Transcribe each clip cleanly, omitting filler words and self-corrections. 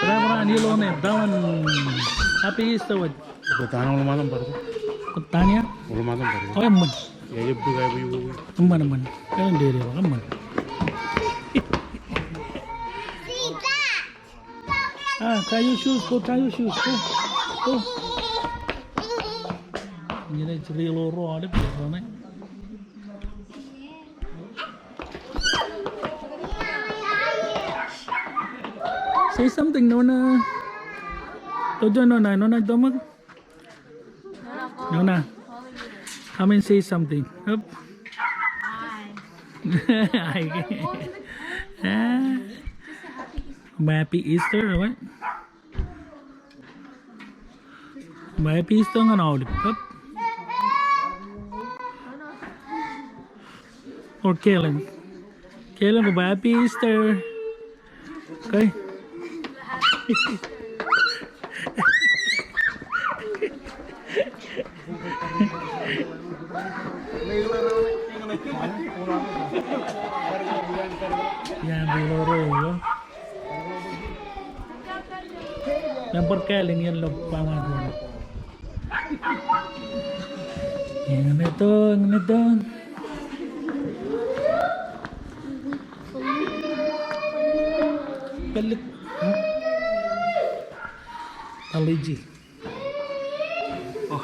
Pernah Nilo nih, dawan happy Easter wad. Tanang lumayan baru. Tanya? Lumayan baru. Oh emang. Ya ya betul kayak ibu. Emang. Kan dia emang. Tie your shoes. Go tie your shoes. Go. Ini nih ceri loro ada biasanya. Say something, Nona. Tojo Nona. Nona domag. Nona. Come and say something. Up. Hi. Happy Easter, what? Happy Easter nga na ulit. Up. Or Kellen. Kellen ko ba? Happy Easter. Okay. Yan, biloro yun. Yang perkeling yan log pangan mo. Yang ito. Balik. Allergy. Oh.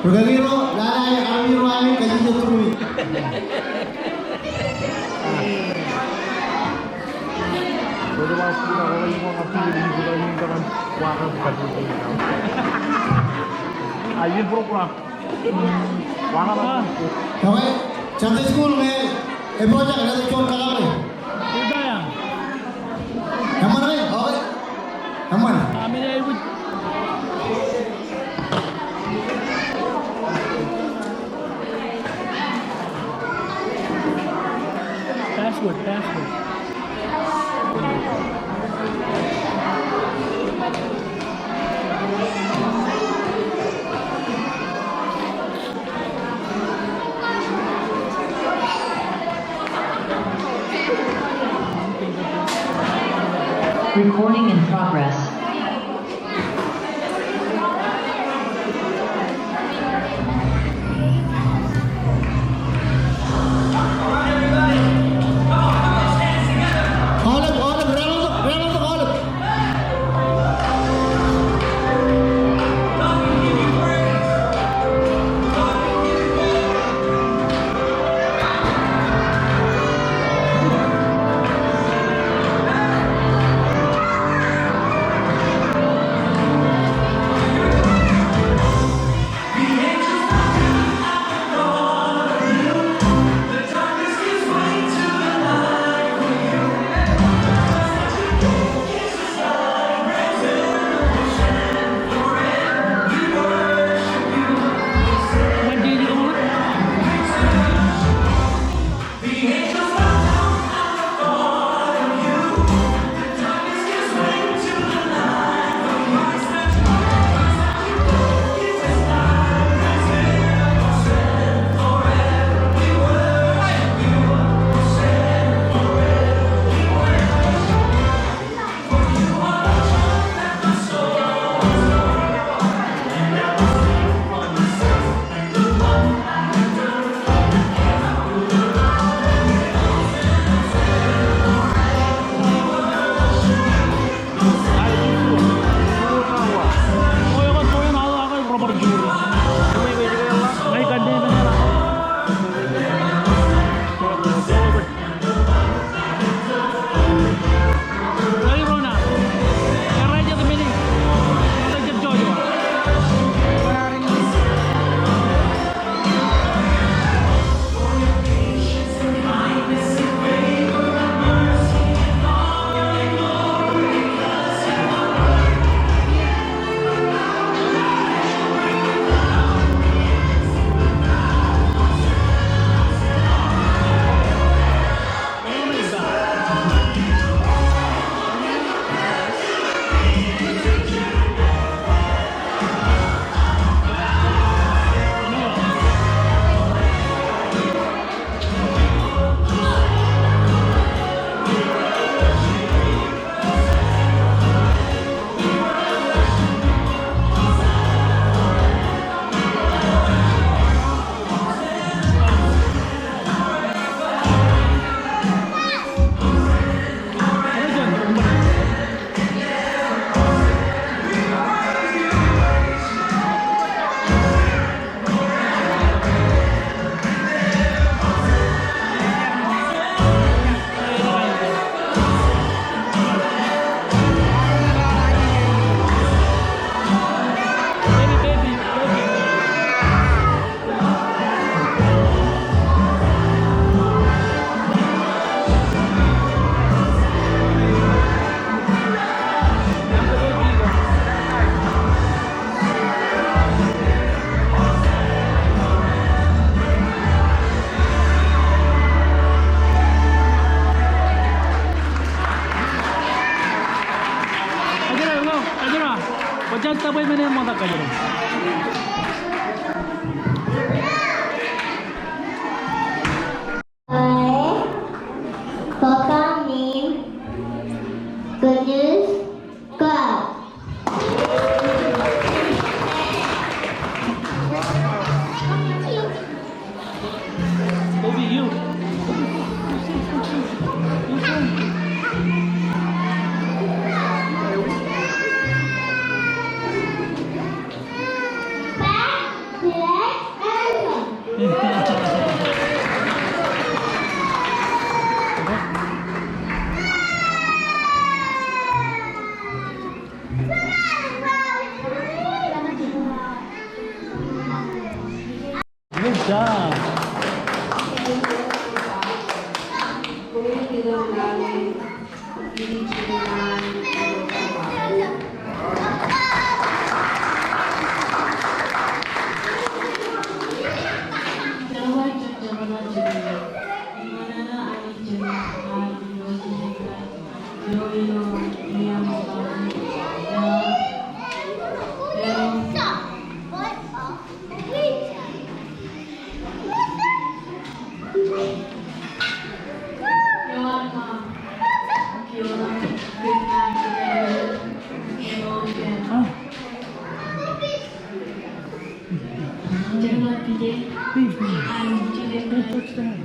Bergabiro, lalai kami ruangin kaji jatuh. Baru masuk kita kalau mau ngasih di bulan ini kan warna bukan itu. Ayin program. Warna apa? Oke, cantik school में project ada tu cuma kalam ni. Udah ya? Yang mana ni? Oke, yang mana? Kami dah ikut. Password. Recording in progress. Pochan tapay mo na yung mata ka dyan. Total name Goodness God. Baby, you. Back, leg, and Good job. Ah, baby. Don't touch that.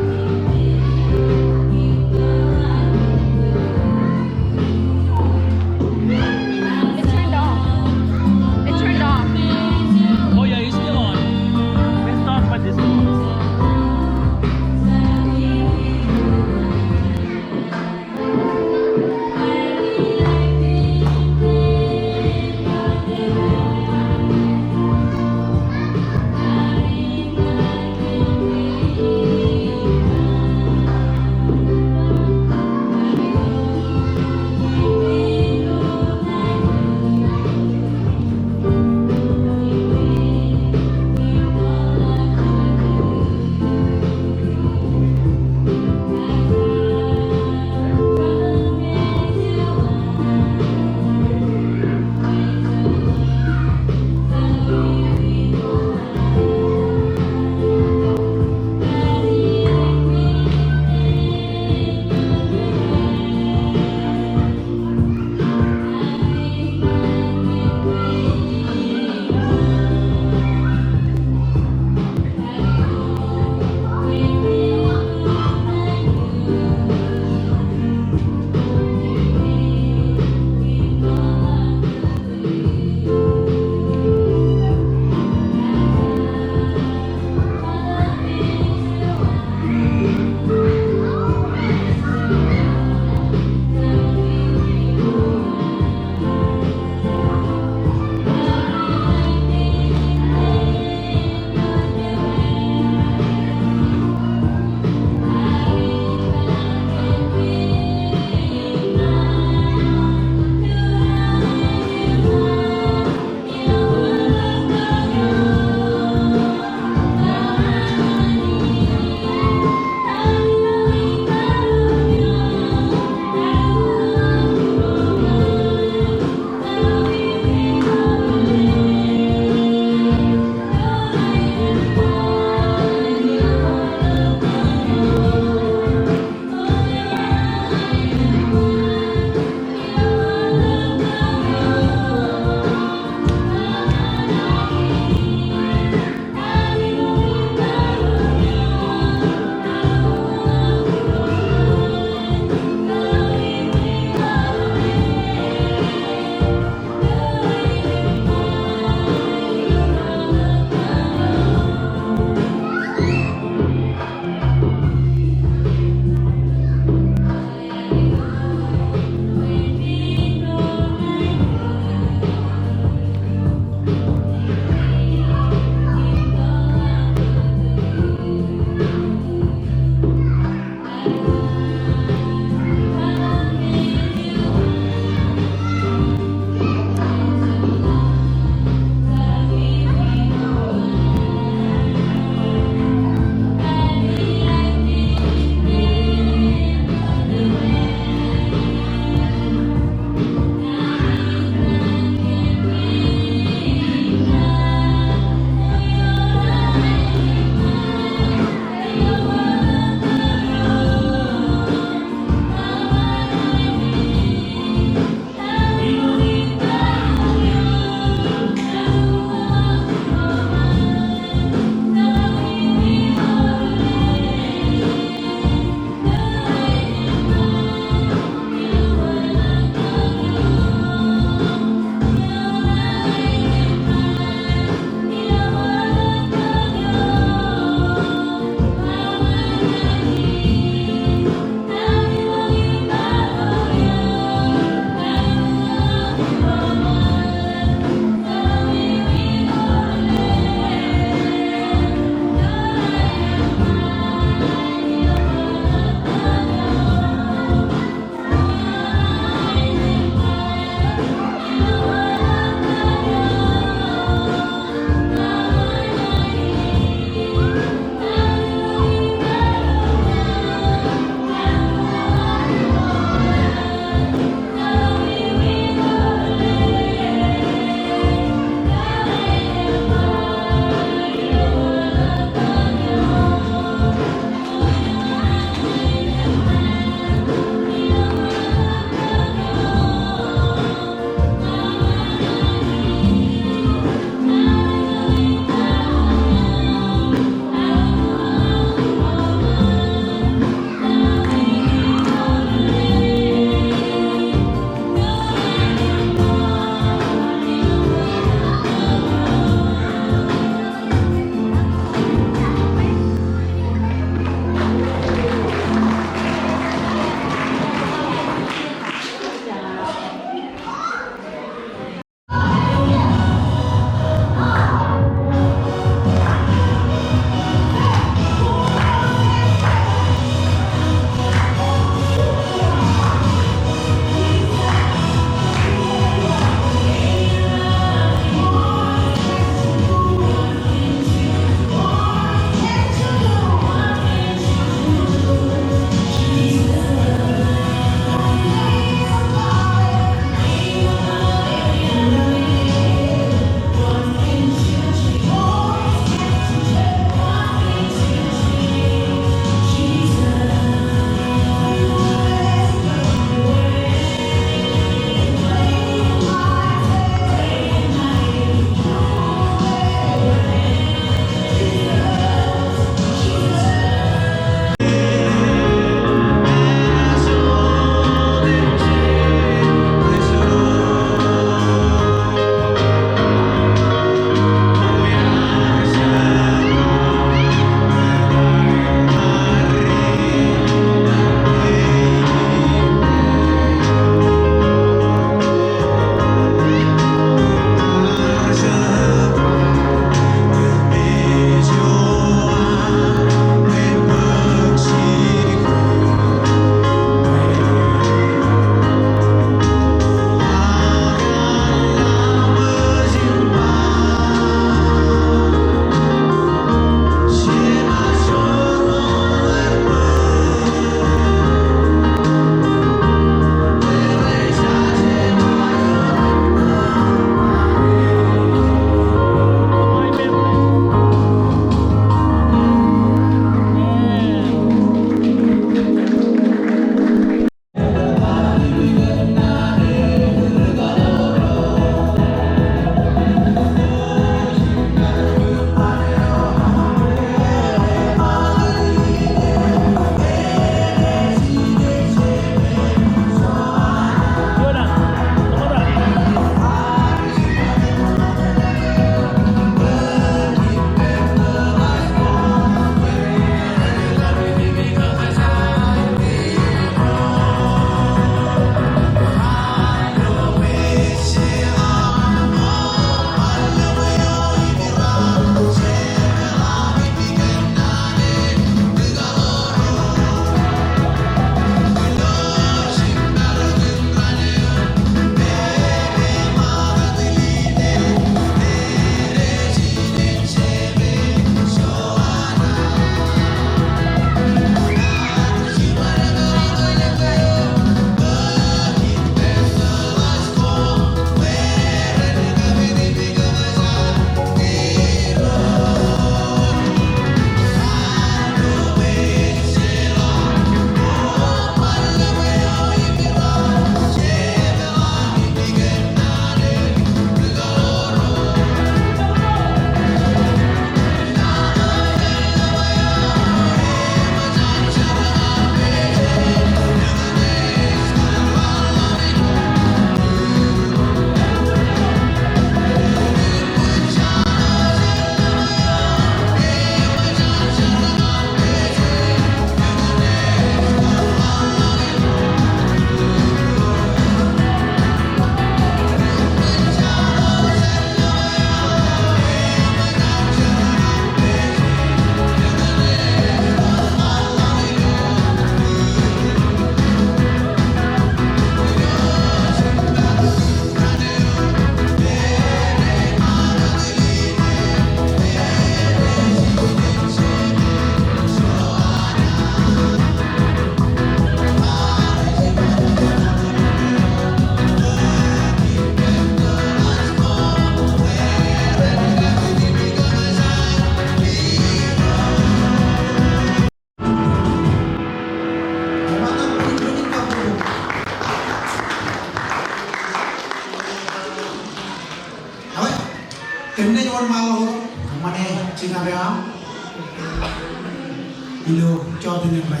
Ilo cho tên này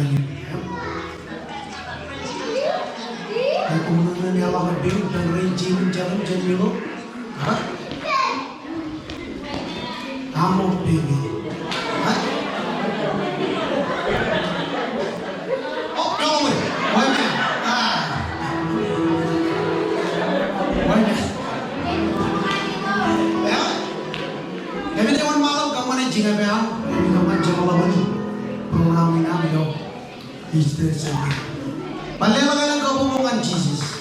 Hãy cùng nhau nghe vào một tiếng trong rinh chim chân chân như lúc hả? I'm a baby. Hả? Oh, no, wait a minute. Wait a minute. Ya? Kami dewan malam kamu ni jinga beam, kami kamu jamalah bani, pengulangan nabi yo, istri saya. Balik lagi nak kau hubungan Jesus.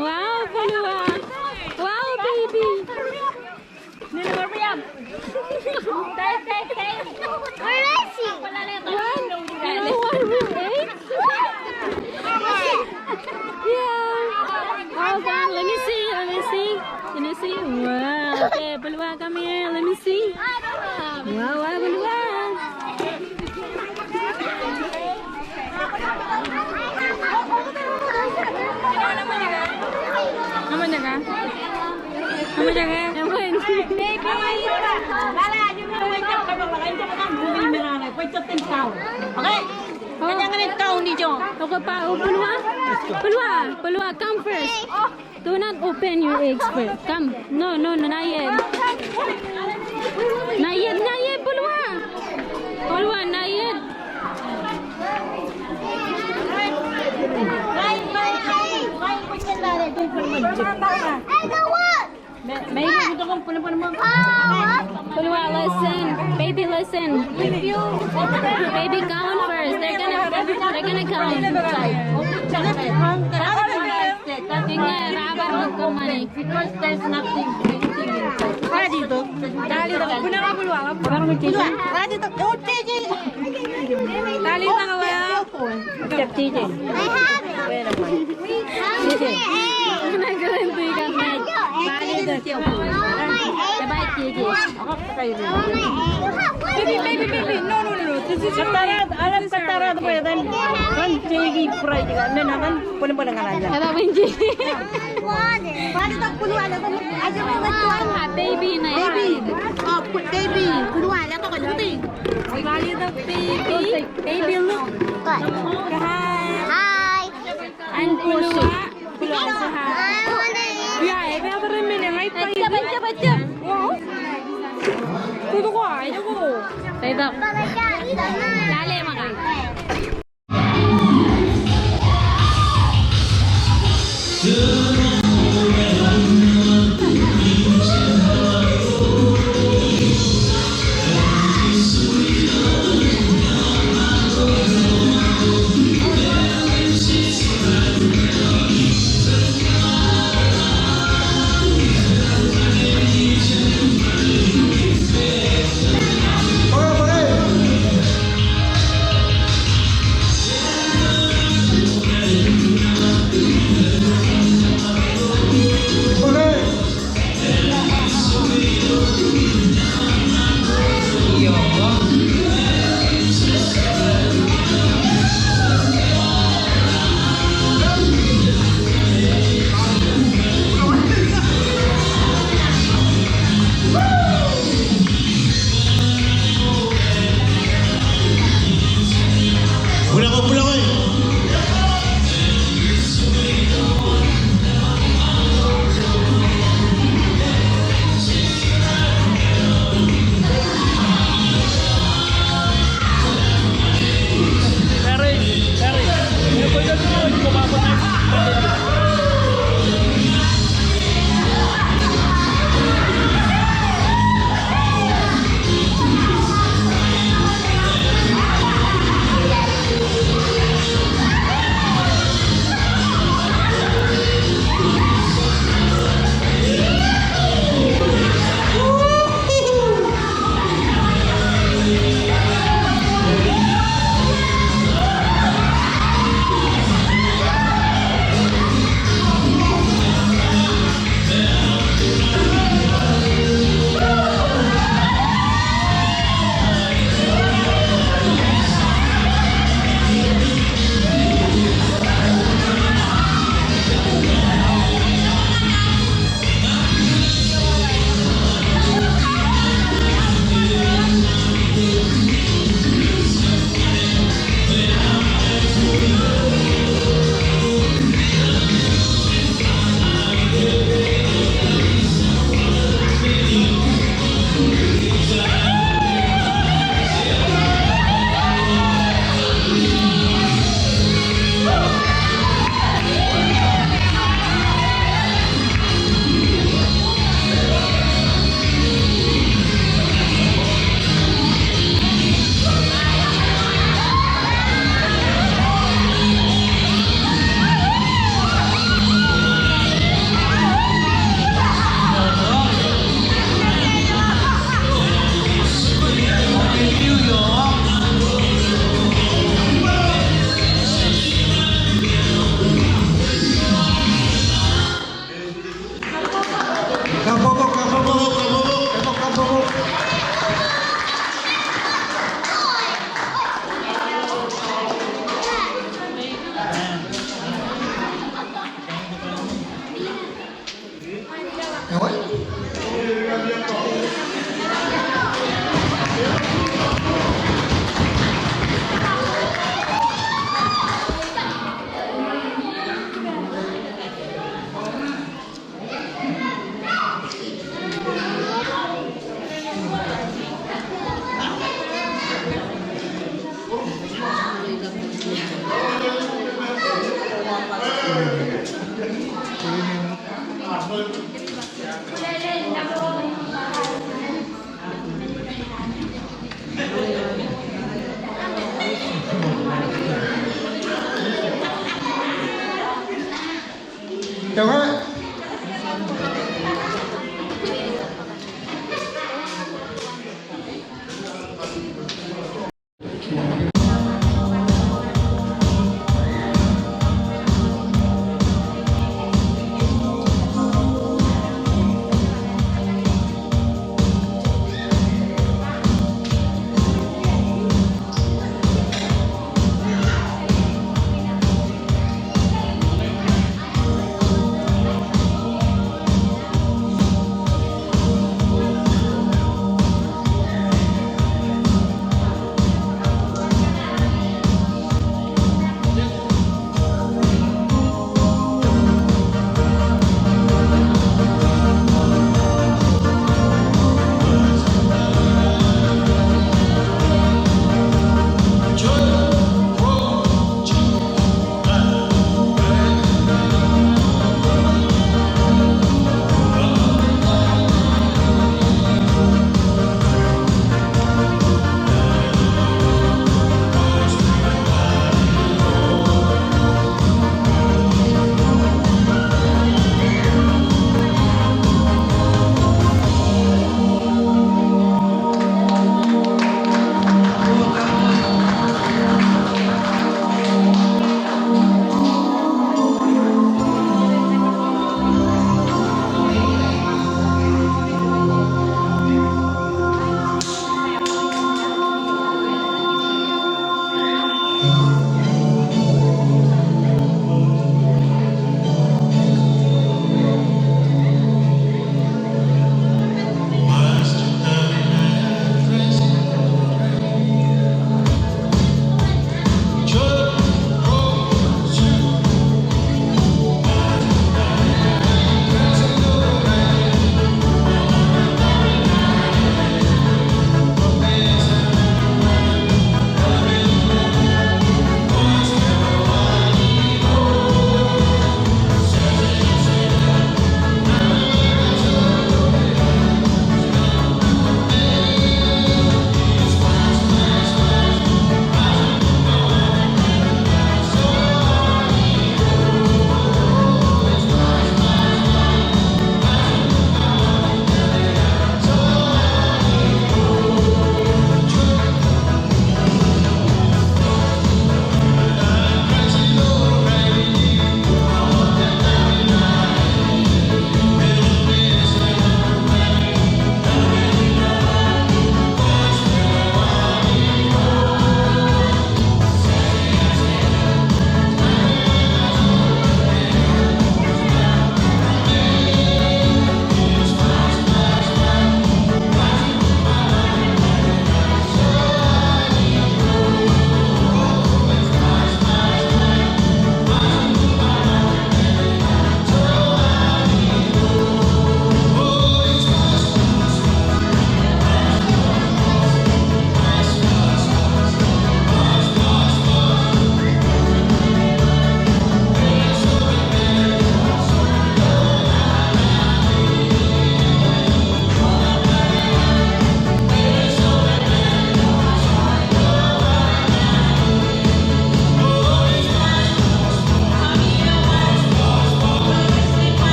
Wow, Palua. Wow, baby. Where is he? Yeah. Oh, God, let me see. Let me see. Can you see? Wow. Okay, Palua, come here. Let me see. Wow, wow, Palua. Naman ka? Naman ka? Naman. Okay. Kanya nga ng taon ni Jo. Okay pa, Palua. Palua, Palua, come first. Do not open your eggs first. Come. No, no, no, not yet. Not yet, Palua. Palua, not yet. Hey, go what? May ito kong puno-puno mo. Palua, listen. Baby, listen. Baby, count first. They're gonna count. Tingnan, rabar magkumani. Because there's nothing inside. Para dito. Dali na. Puna ka pulwa. Parang may cheese. Para dito. Oh, Cheche. Dali na ka wala. Chef cheese. I have it. Cheese. Nagalantoy ka, Mike. Bali na siya po. Sabay, Gigi. Ako pa kayo rin. Baby. No. This is your Katarad, alam katarad ko yan. Kan cheese fry juga. Ano naman puno-puno nga lang. Kata Benji. Para dito pulwa na ko. Aja mo magtuan. Baby na yan. Oh, baby. Pulwa na to kanti. Bali na baby. Baby look. Hi. And pulwa. Pulwa sa ha. I wanna eat. Yeah, every other minute right pa. Baca. Wow. Tudo ko ay ko. Tayo. Eat a nine. Dali, maka. Ewan? Ewan?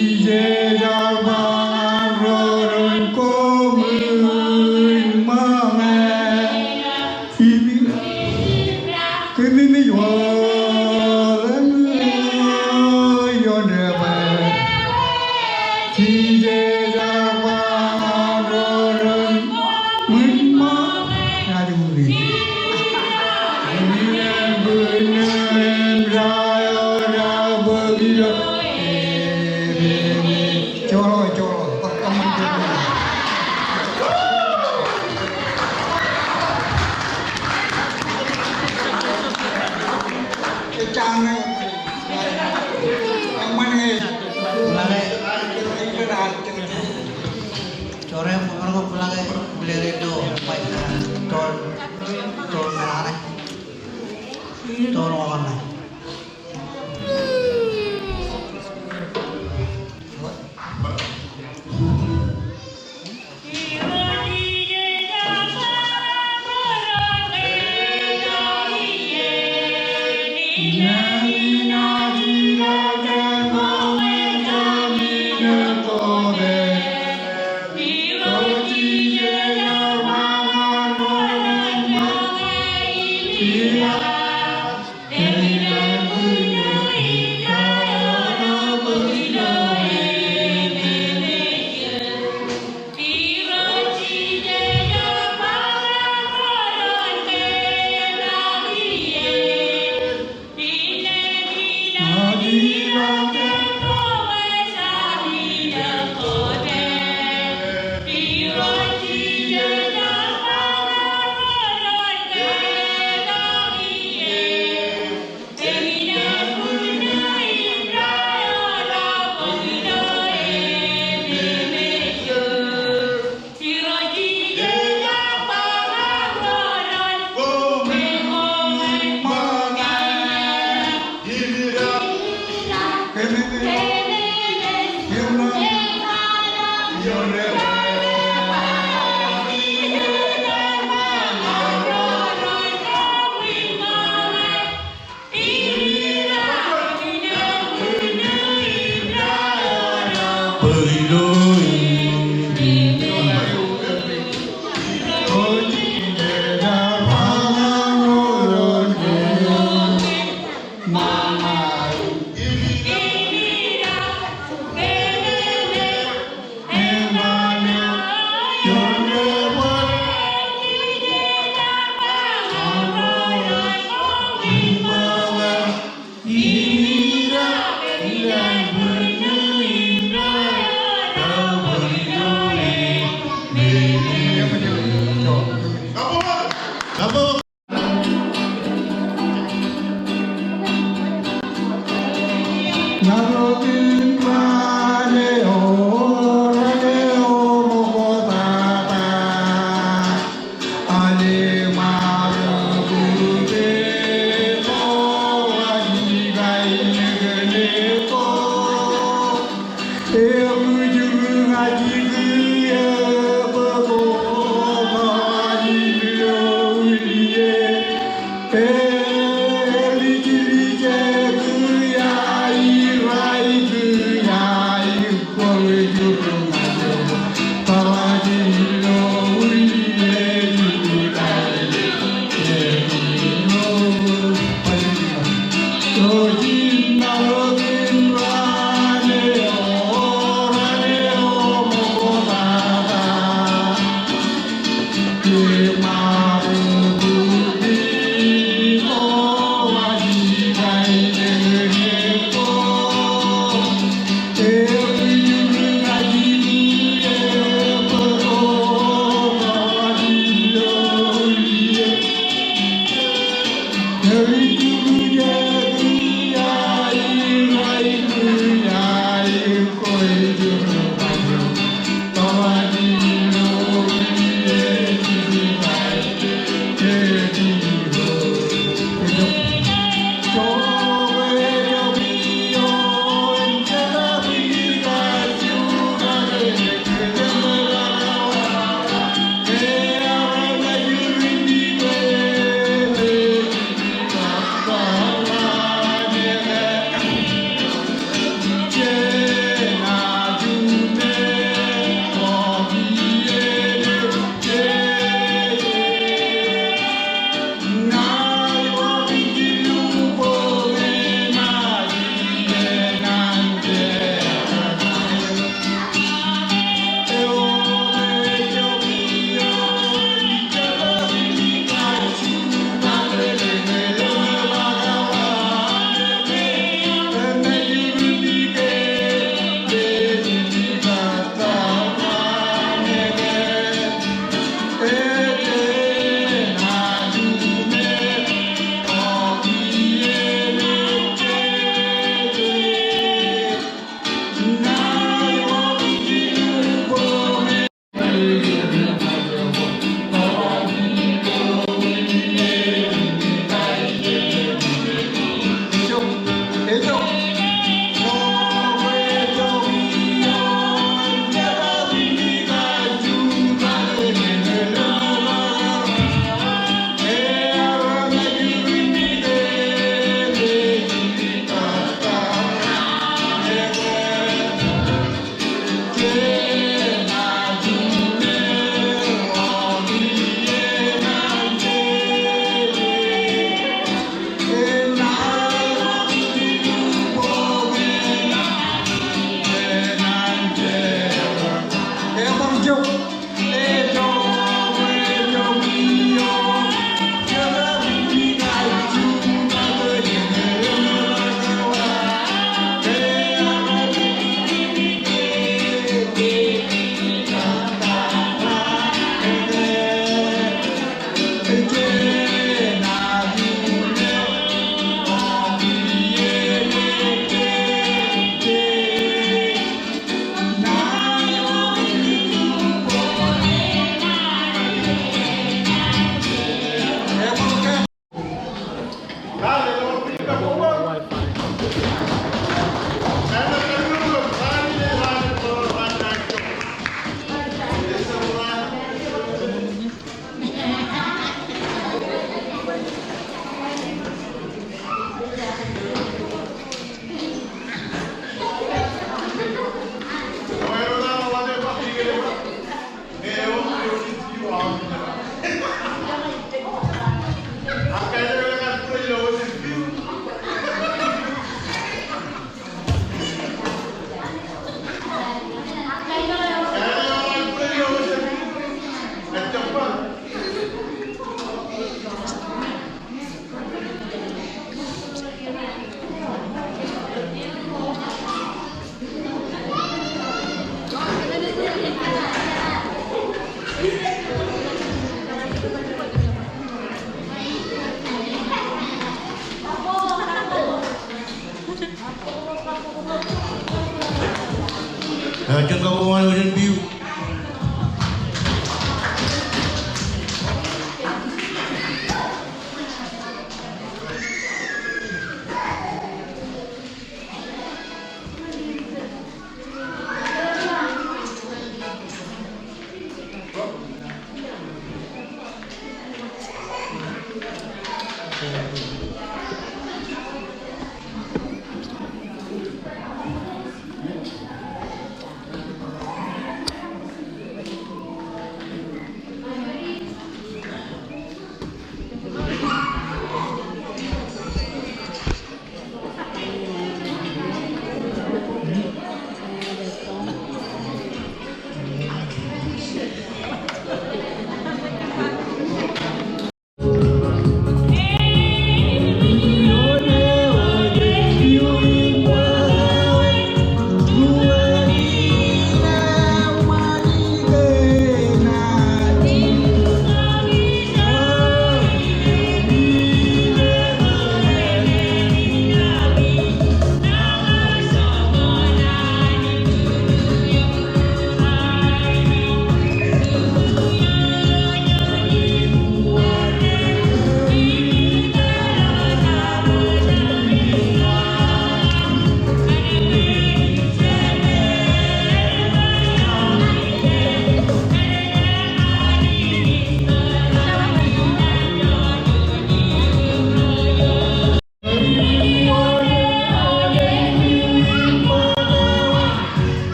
지제자방로는 꿈을 맘에 금이미 원을 연애에 지제자방로는 문마 아주 우리 우리는 라요라 버리려 Cholo, cái trang này, ông anh ấy, Sore orang ko pulang ke Bleredo, baik tol merah tol warna. Chân cầu bông hoa trên view.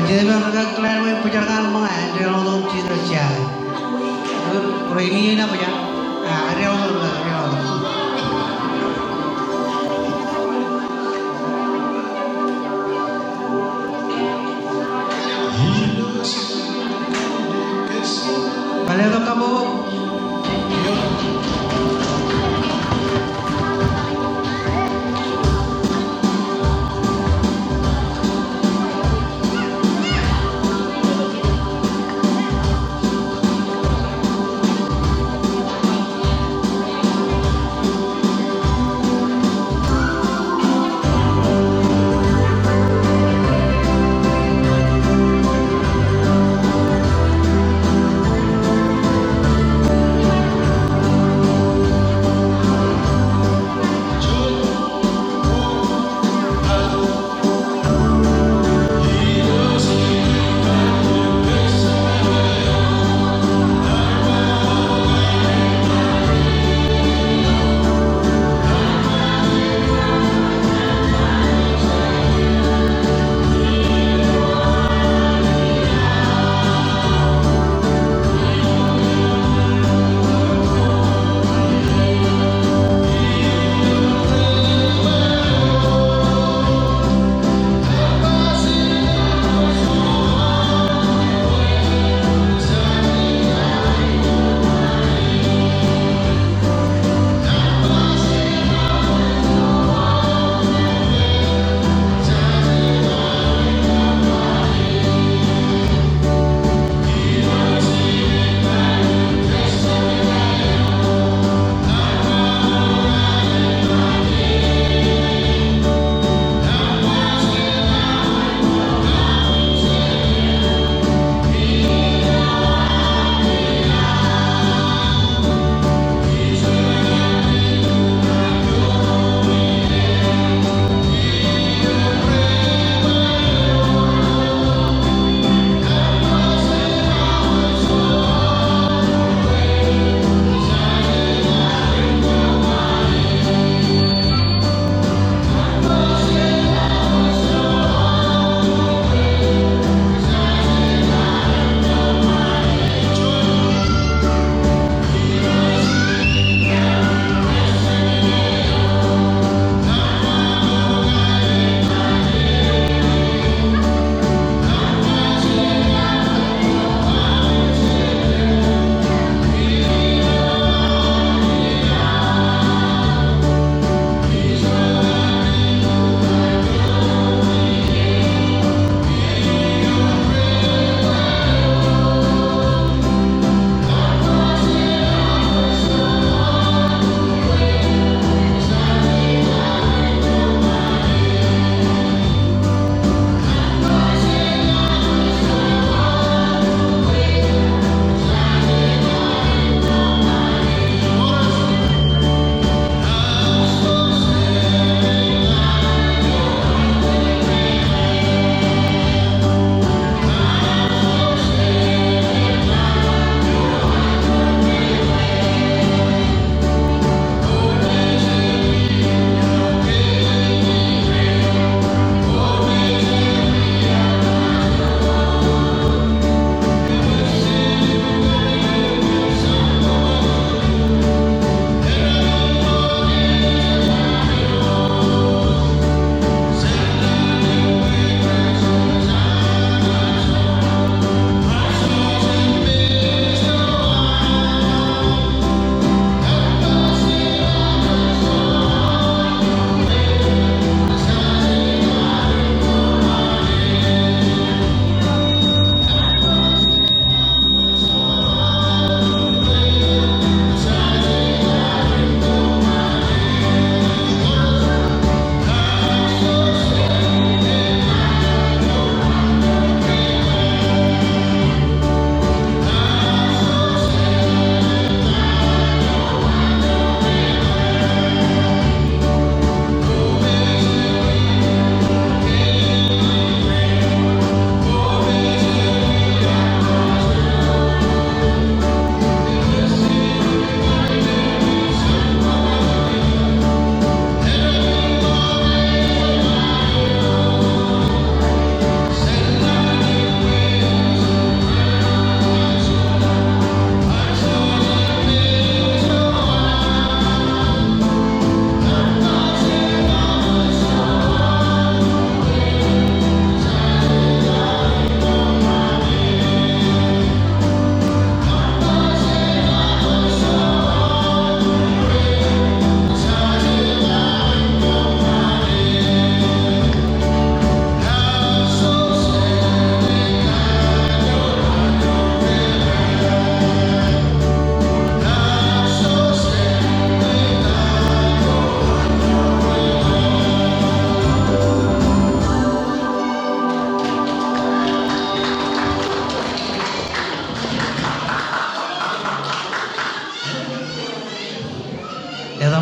Kejadian kalian mau perjalanan mana? Dia orang tu cerita siapa? Ini apa ya? Dia orang. Kalian tu kamu?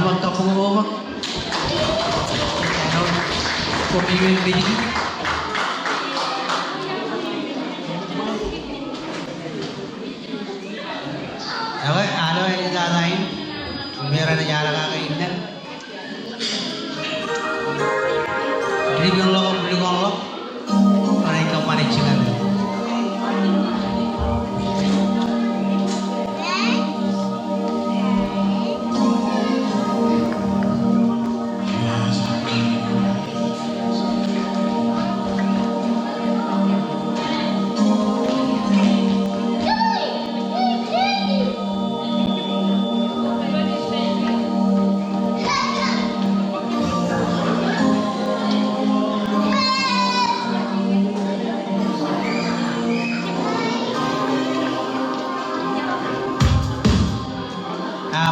magkapungo. Ano, pumingin bigyan. Okay, ano yung nilalain? Meron na niya nakakainan. Dribong lo, bulungan lo. Para ikaw manichigan.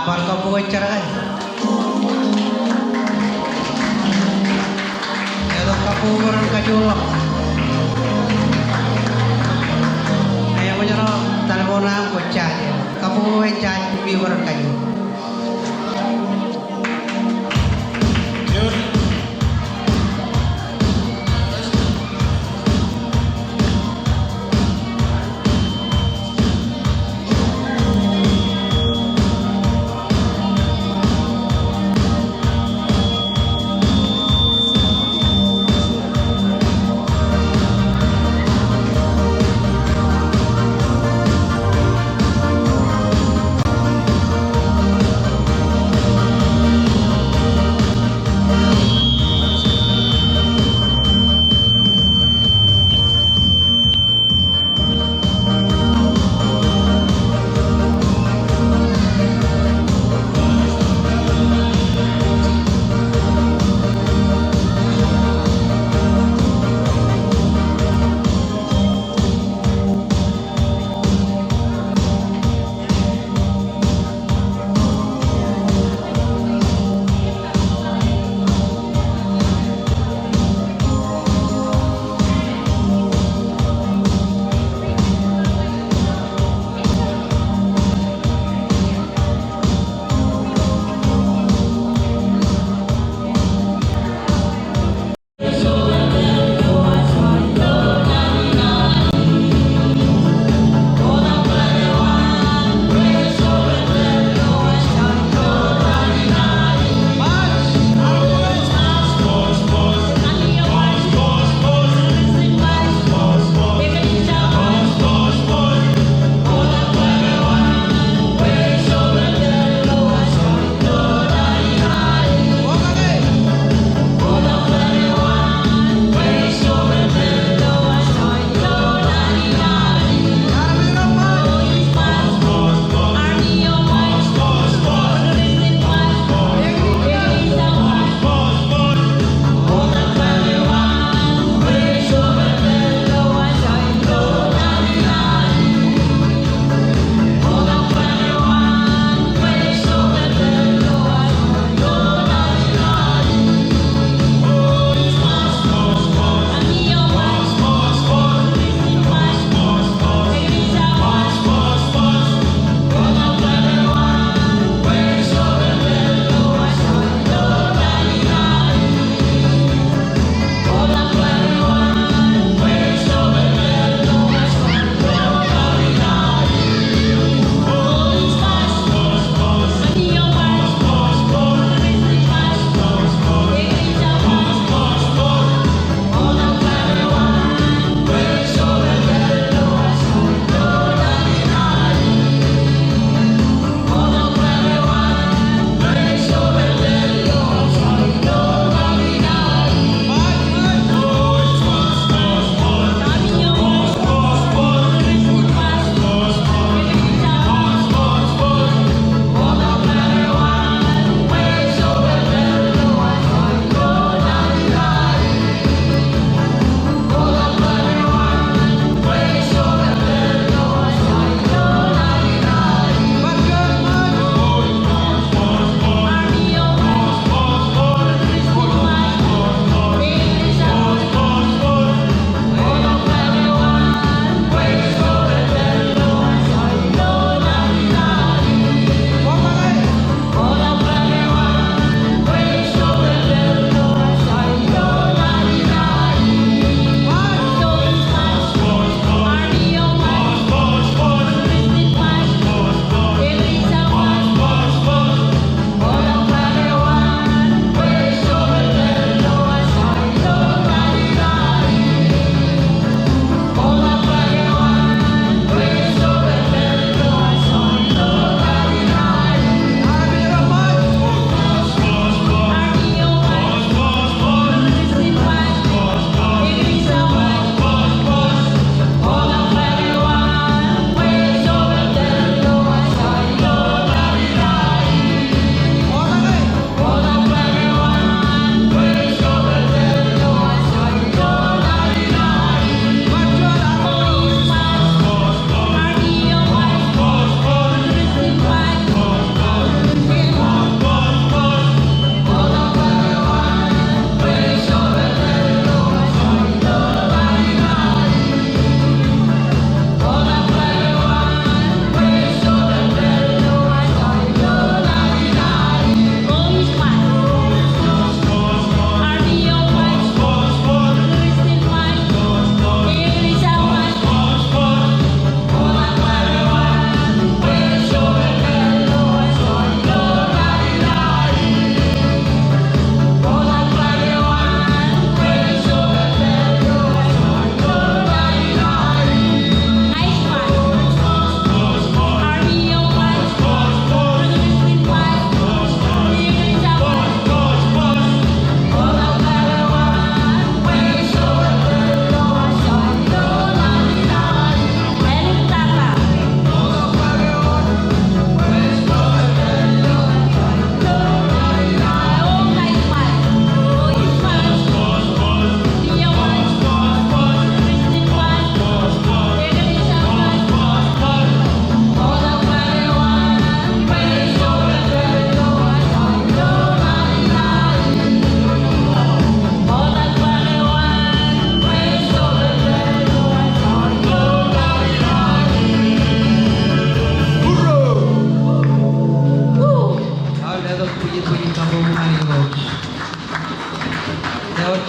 Para kau buat cara kan? Kalau kau orang kajolak, ayah macam mana? Telepon orang bocah, kau buat cara orang kajol.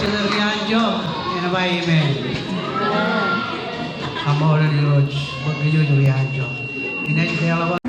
dari Rianjo, yang baik men. Amo dari Lodge, begitu dari Rianjo. Ini aja dia lawan.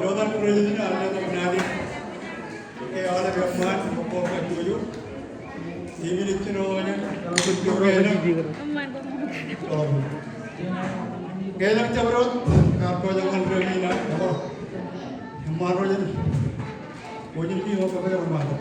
Lodan President ada menari. Kayak ada gambar, pokok kayu. Ini itu namanya. Kailan cabrot, ako jangan remina. Maro yan. Pwede piho ka kaya maro.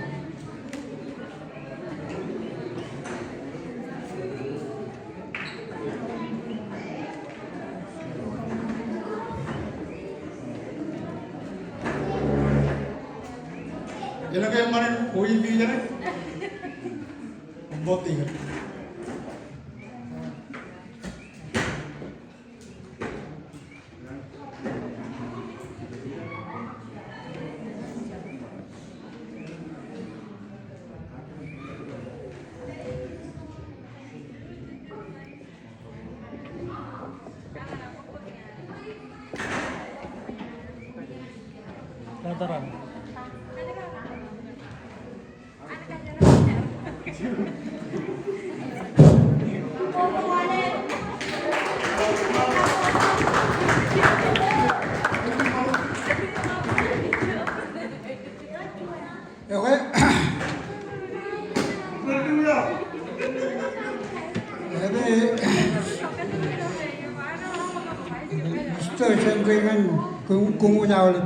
Yan kaya man koy piho yan. Boti ka. Lantaran. Okay. Jadi gusto siyempre man kung una ulit.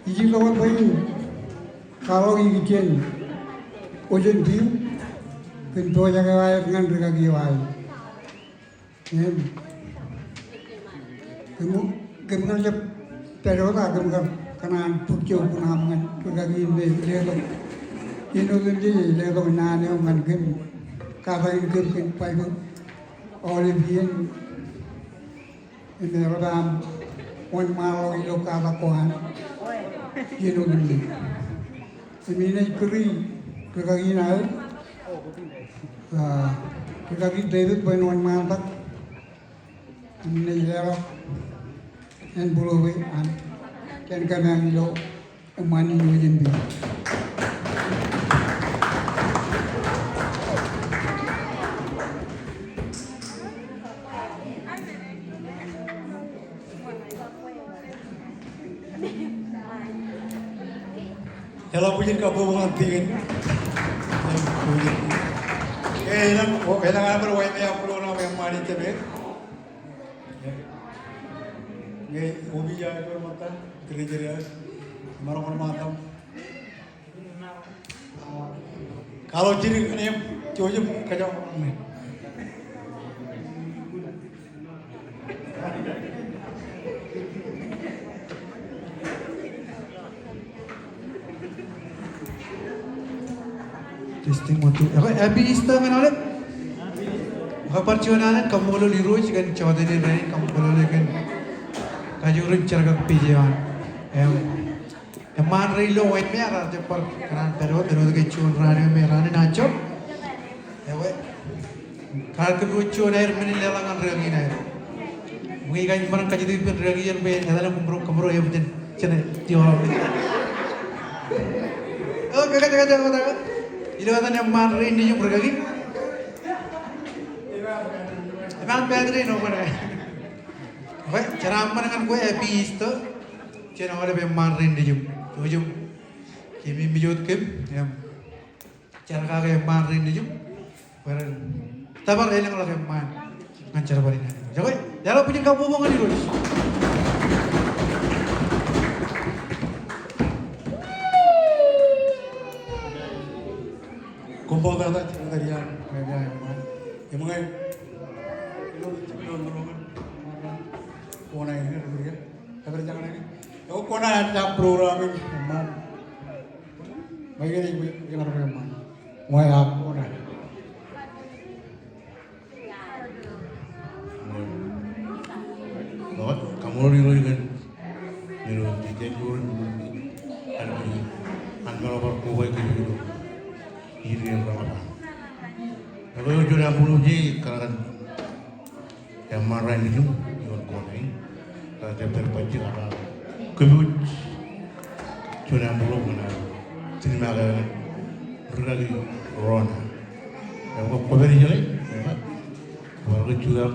Ijing lawan pa yun. Kalau ikitin ojen view pintu yang kaya dengan berkaki wai. Kamu kan jep perota kamu kan kanan pucuk punaman berkaki ini lelok. Ini lagi lelok nane orang kan kata ini kan pai kan Olivier ini rodam wan malo ilo kata kohan. Ini lagi. Ini kiri kaki naik, kaki David benuan mantak, ini lelok, yang bulu an, dan kanan lo emani ujin bi. Kalau punya kabungan tingin, kailangan berway na yung pulo na may mani tabi. Ubi jaya ko mata, kiri-kiri marong matam. Kalau jadi ini cuci kacau. Testing untuk apa? Abi Easter mana oleh? Kapan cuanan kamu lalu liruj kan cuaca ni rain kamu lalu kan kajurun cergak pijawan. Man rilo white me arah cepar kanan perut ke cuan rani me rani nacho. Ewe kalau keruj cuan air meni lelangan rengi air. Mungkin kan orang kaji tu pun rengi yang me adalah kumro yang macam cina tiawar. Oh kakak. Ini katanya mari ini yang berkaki. Emang pedri no mana? Oke, cara apa dengan gue happy itu? Cara ada mari ini jum, kimi mijut kim, cara kagak mari ini jum, beren. Tabar ini kalau kayak man, ngancar barinya. Jadi, jangan punya kamu bunga di luar. Kumpul kata tarian, kayak yang mana? Kona ini ada dia, tapi jangan ini. Aku kona ada program ini, man. Bagaimana ibu jangan ada man. Wah aku kona. Bapak, kamu liru kan? Liru tiga kurun, ada ni. Angkara berkuai gitu. Ini yang berapa? Kalau jual bulu je, kalau yang marah ini tu, jual kuning, kalau dia berpacik ada kebut, jual bulu mana, sini ada berlagi rona. Yang kau beri je, baru jual.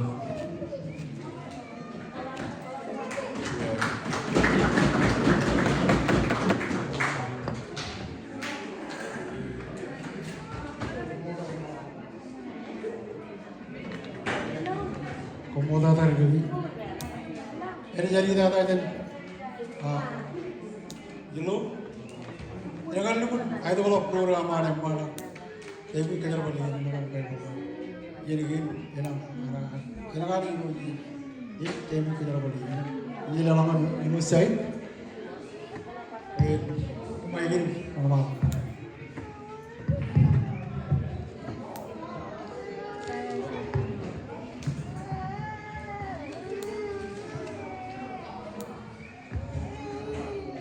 jadi tata dan jelo jangan lupa itu kalau program ada mana tapi kejar balik jadi gini enak kali ini tapi kejar balik ini lalangan ini saya kemarin gini normal.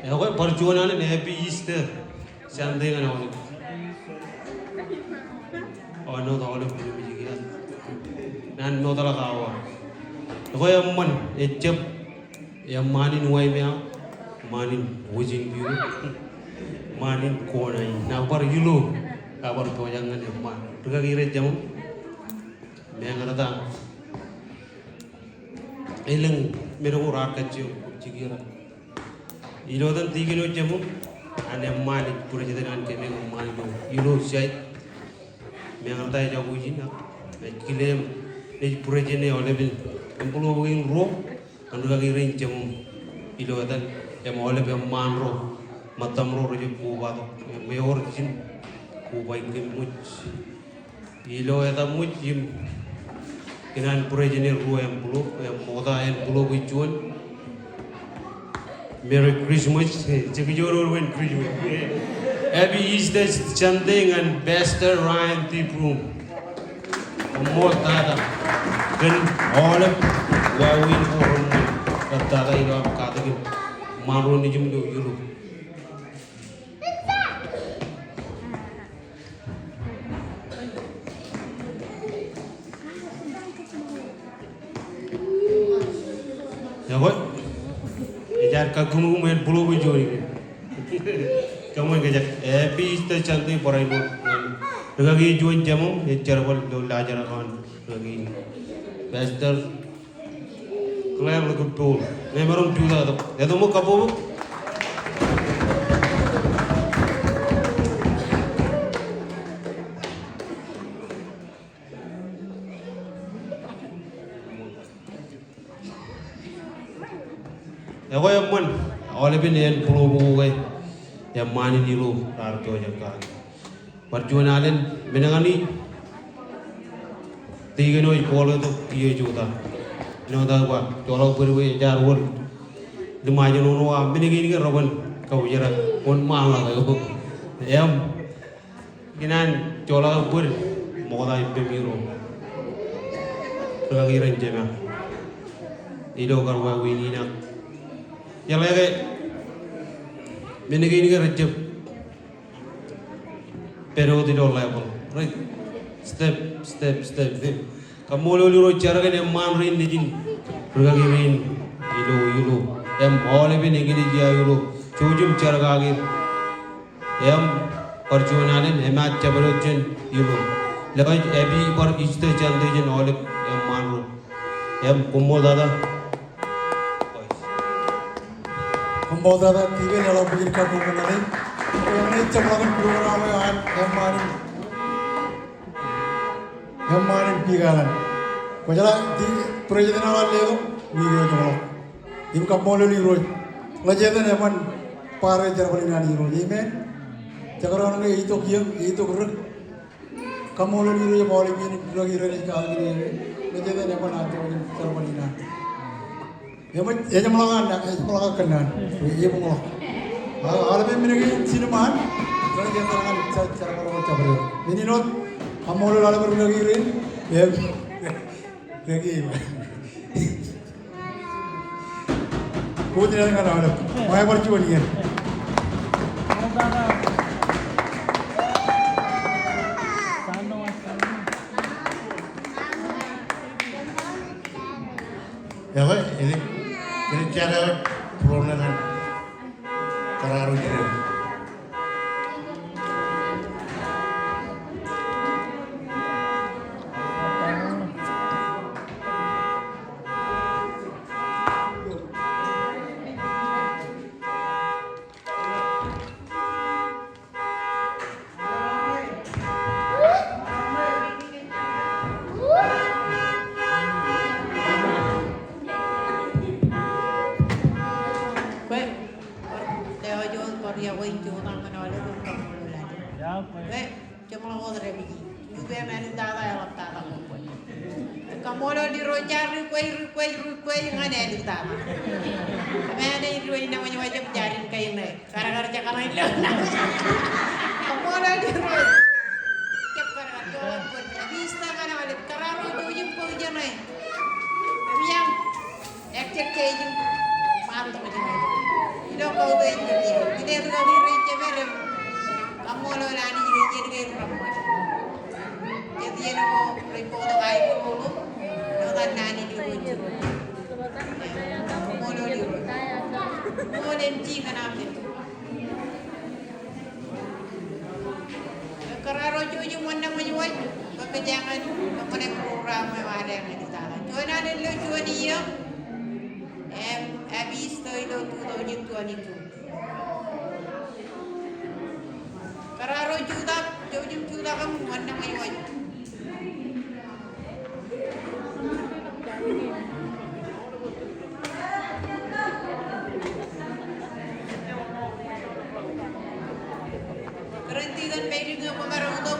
Aku perjuangan ini Happy Easter, santai kan awak. Oh no, tak ada biji-biji kan. Nan no tak lawa. Aku yang man, ecep, yang manin wai mea, manin wujing biru, manin konai. Nampak yulu, kabar tu jangan yang man. Tukar kira jam, mea kata, eleng, meru rak kecil, cikira. Ilodan tiga no jamu, ane malik pura jadi kan kene malik no. Ilo siai, memang tak jauh jina. Kilem, ni pura jadi oleh bil, empuluh orang roh, anu lagi ring jamu. Ilodan yang oleh bil manro, matam roh je buat, meor jin, buat ke muj. Ilo eta muj jim, kinan pura jadi roh empuluh, yang moda empuluh bijuan. Merry Christmas, Cikijoro win Christmas. Happy Easter, Chanting and Bester Ryan Tiproom. More tata. Then all of Wawin for Tata Irab Katagin. Maru Nijum do Yuru. Ya what? Jar kagum main bulu biju ini. Kamu yang kejar. Happy Easter cantik para ibu. Lagi jual jamu, jar bol do lajar kan. Lagi Bester. Klaim lagu tool. Memang juga tu. Itu mau kapu. Aku yang mana, oleh binian pulau buai, yang mana ni lu, rarto jaga. Perjuangan alen, menangani, tiga noi pola tu iya juta, nong dah gua, kalau berwe jar won, lima jenuh noa, menangani kan roban kau jarak, pun malah kau, yang, kinan cola ber, moda pemiru, lagi rencana, ido karwa wini nak. Yang lagi, mana gini kan rejep, pero tidak level, right? Step. Kamu lalu cara kan yang manrin dijin, berkaki rin, ilu, yang boleh bini gini dia ilu, cujum cara kaki, yang perjuangan yang hemat cabarujen ilu, lepas ebi per Easter cantik jen oleh yang manru, yang kumol dada. Pembawa tiga dalam begini kampung mengenai ini cemalakan program yang mana pigalan. Wajar di proyek awal lego video cemalak. Ibu kampung lalu roj. Lajar yang mana pare jarang nani roj. Ini cakaran orang itu kian itu keruk. Kampung lalu roj boleh begini lagi roj kali ini. Lajar yang mana jarang nani. Ya cemalakan kenan. Iya pengol. Alam ini sinuman. Kalau jangan cara orang cabar. Ini not. Kamu lalu berlagi rin. Ya. Lagi. Kau tidak dengar ada. Mau berjuang ni. Ya, ini cara perlawanan terharu jadi. dia wenjo nang kana wala ko kamulo lagi. Cuma lo kodre biji. Juga nani tata ya lap tata ko. Kamulo di rojar rukway ngane di tata. Mana itu ini namanya wajib jarin kayak ini. Gara-gara cakaran itu. Kamulo di rojar. Cep gara-gara jalan pun. Habis tangan awal kararo ujung ko janai. Tapi yang ekcek kayak mantap aja. Ilo kau tuh ini dia. Kita tuh kali rinci merem. Kamu lo nani jadi kayak ramai. Jadi yang mau report kayak dulu. Lo kan nani di rinci. Kamu lo di rinci. Kamu rinci kan apa itu? Kerana ujung mana menyuai. Pekerjaan kepada program ada yang di sana. Cuman ada lo cuman dia. Habis itu 2022. Kararo juta, jauh juta kamu mana mayu. Berhenti dan beri ke pengarang untuk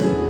Amen.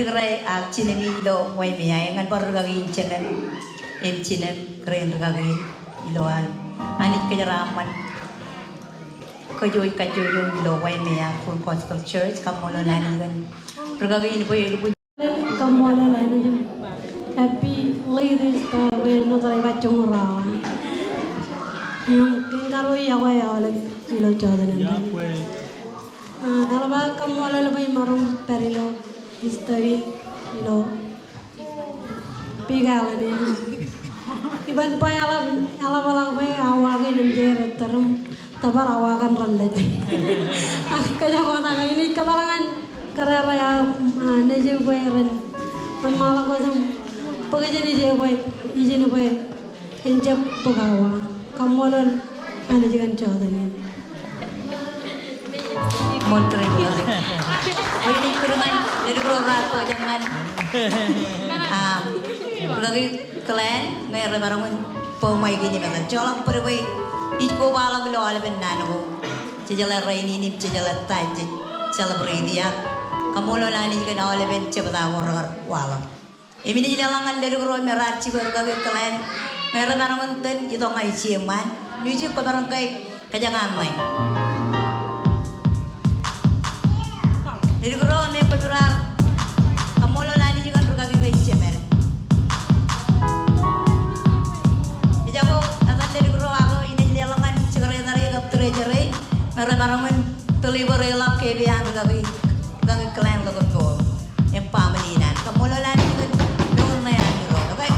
Dari kere cina ilo way miya ngan baru gagawin cinan cina keren gagawin iloan anit kenyeraman kajoy ilo way miya full gospel church kamu lo nani kan gagawin po yung kamu ada lain aja happy ladies we no try bacong rawan yung karo ya way oleh ilo jodoh nanti kalau kamu ada lebih marung perilo history ilo pigalan ya iban pa alam pa awagin ng jere terus tabar awagan randet kaya ko na ini kabalangan karera ya neje ren malah ko sam pagja neje boy ijin boy enjap pagawa kamolan ane jigan chodani montren ini kurungan dari rato jangan lagi kalian mereka barang pemai gini macam colok perway iko bala bilo ala benano cejala raini nim cejala taj cejala beridi ya kamu lo nani kan ala ben cebata orang wala ini ni jalangan dari guru merah ciber kali kalian mereka barang ten itu ngai ciaman nyuci barang kai kajangan mai dari guru ne peturar kamu lo nani juga ruga kai ciaman jago akan dari guru aku ini jalangan sekretari treasury mereka terlibat relap kebian kami kalian kebetul yang pamelinan kamu lo lagi kan dunia ni lo oke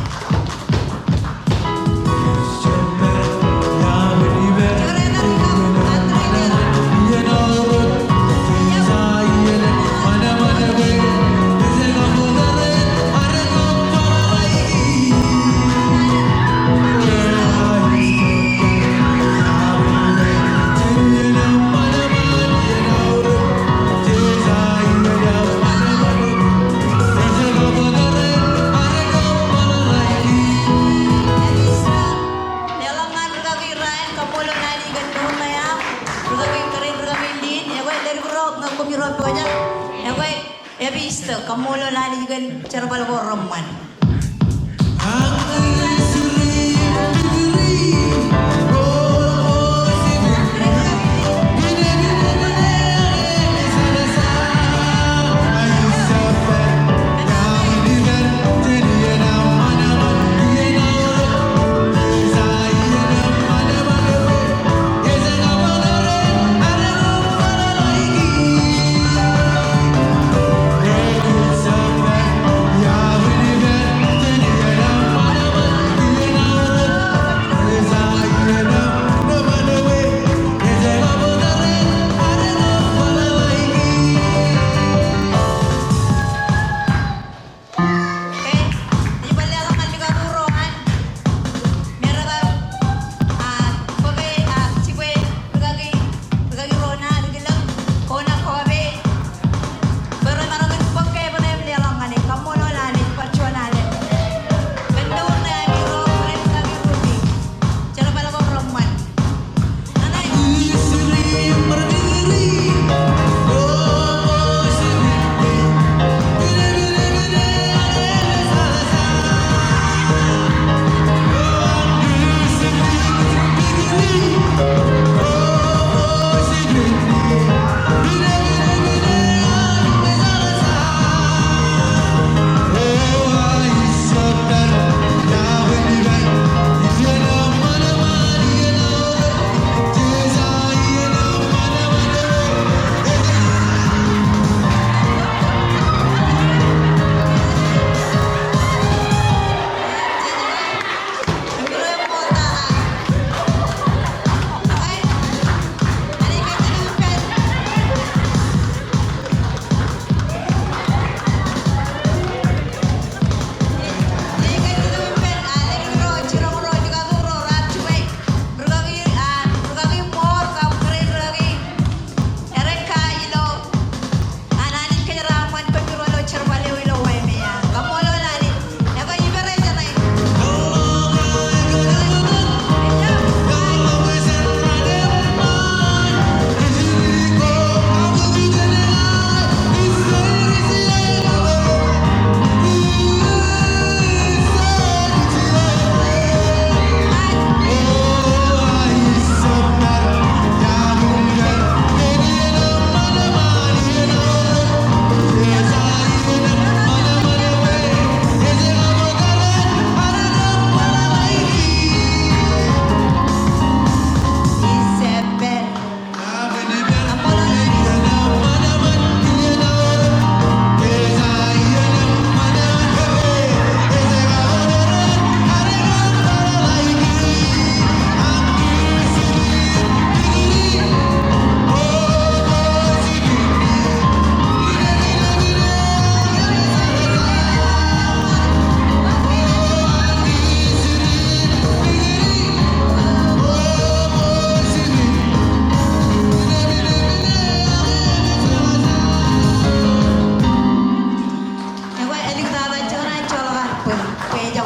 kamu lo lagi juga cara balgoroman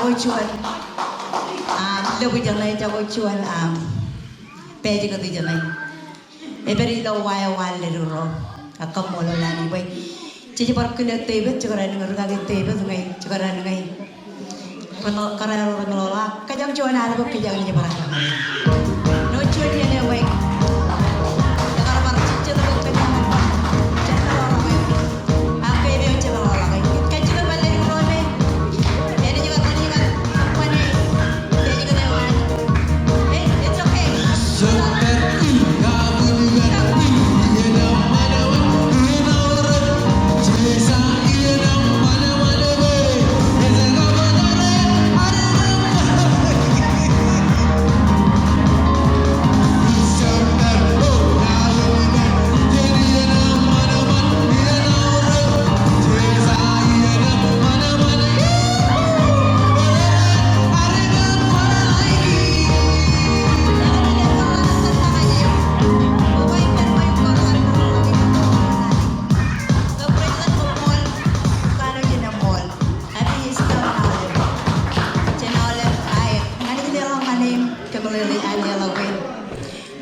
jago cuan lebih jangan jago cuan peji kau tu jangan beri tahu waya le dulu akam mula lani boy cici parkir tebe cakaran dengan orang tebe tu ngai cakaran ngai kalau karena orang ngelola kajang cuan ada apa kajang ni barang no cuan dia ni boy kalau parkir cici tu kajang jangan orang boy apa dia cakap orang lagi kajang balik di rumah ni ini juga tadi kan apa ni dia juga dewan it's okay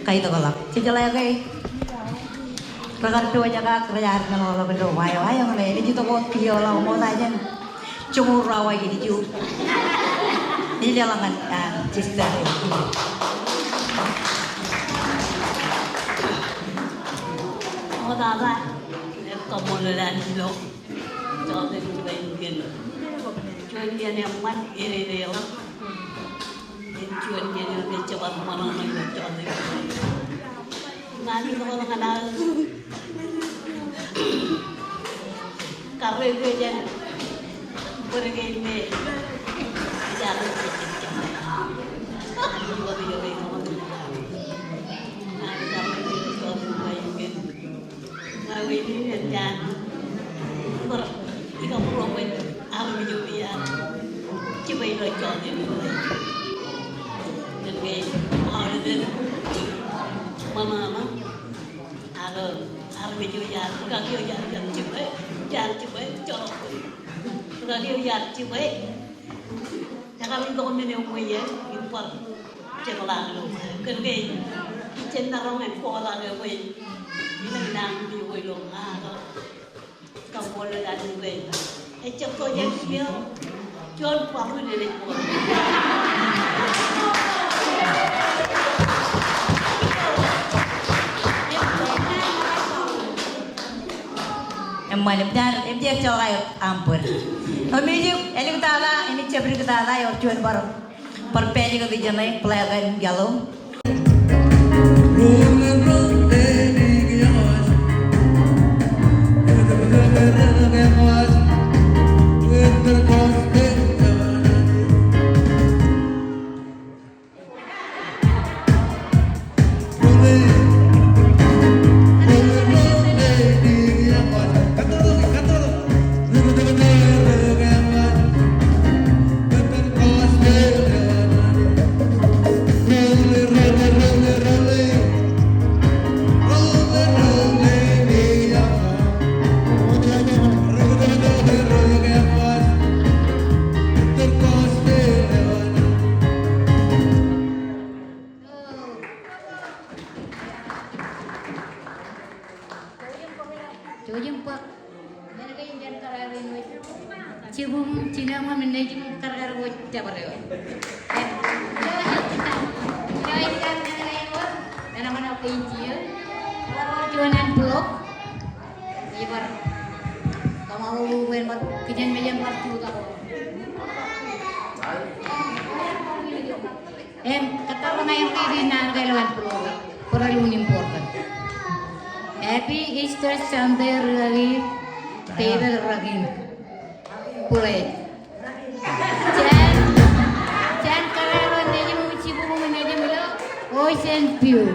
kayak itu kalau sejalan kayak perkara dua jaga kerjaan kalau lo berdua wayo ini juga mau kio lo mau tanya cuma rawa gini juga ini jalan kan cista mau tanya kamu lelan lo jangan juga mungkin cuman dia nyaman ini dia cuan dia ni cepat mana mana cepat dia. Nanti kalau nak kenal, karena dia jangan pergi ni jalan cepat. Nanti kalau dia pergi sama tu, nanti kalau dia cepat main kan. Kalau ini jangan ber, jika pulang main, apa juga ya, cuba itu cepat dia. Mama ada video ya, bukan video ya, jangan coba colok, bukan video ya, coba jangan lupa ini umum ya, impor celang lo, kerja cenderung ekspor lagi, ini nang di lo, kamu boleh ada juga, cepat yang dia jual paru dari ekspor. Malam dan dia cakap ampun. Kami ini kita ini cebri kita ada yang cuan baru perpedi kita jangan pelayan galau. Cibum Cina mah menajim karar buat cabar ya. Jauh kan lain buat, dan mana pencil, kalau jualan blok, ibar, kamu main bar kerjaan meja bar juga kau. Kata orang yang kiri nan kailan blok, perlu important. Happy Easter Sunday lagi, table lagi. Boleh. Jangan kalau dia mau cibung menajem lo, ocean view.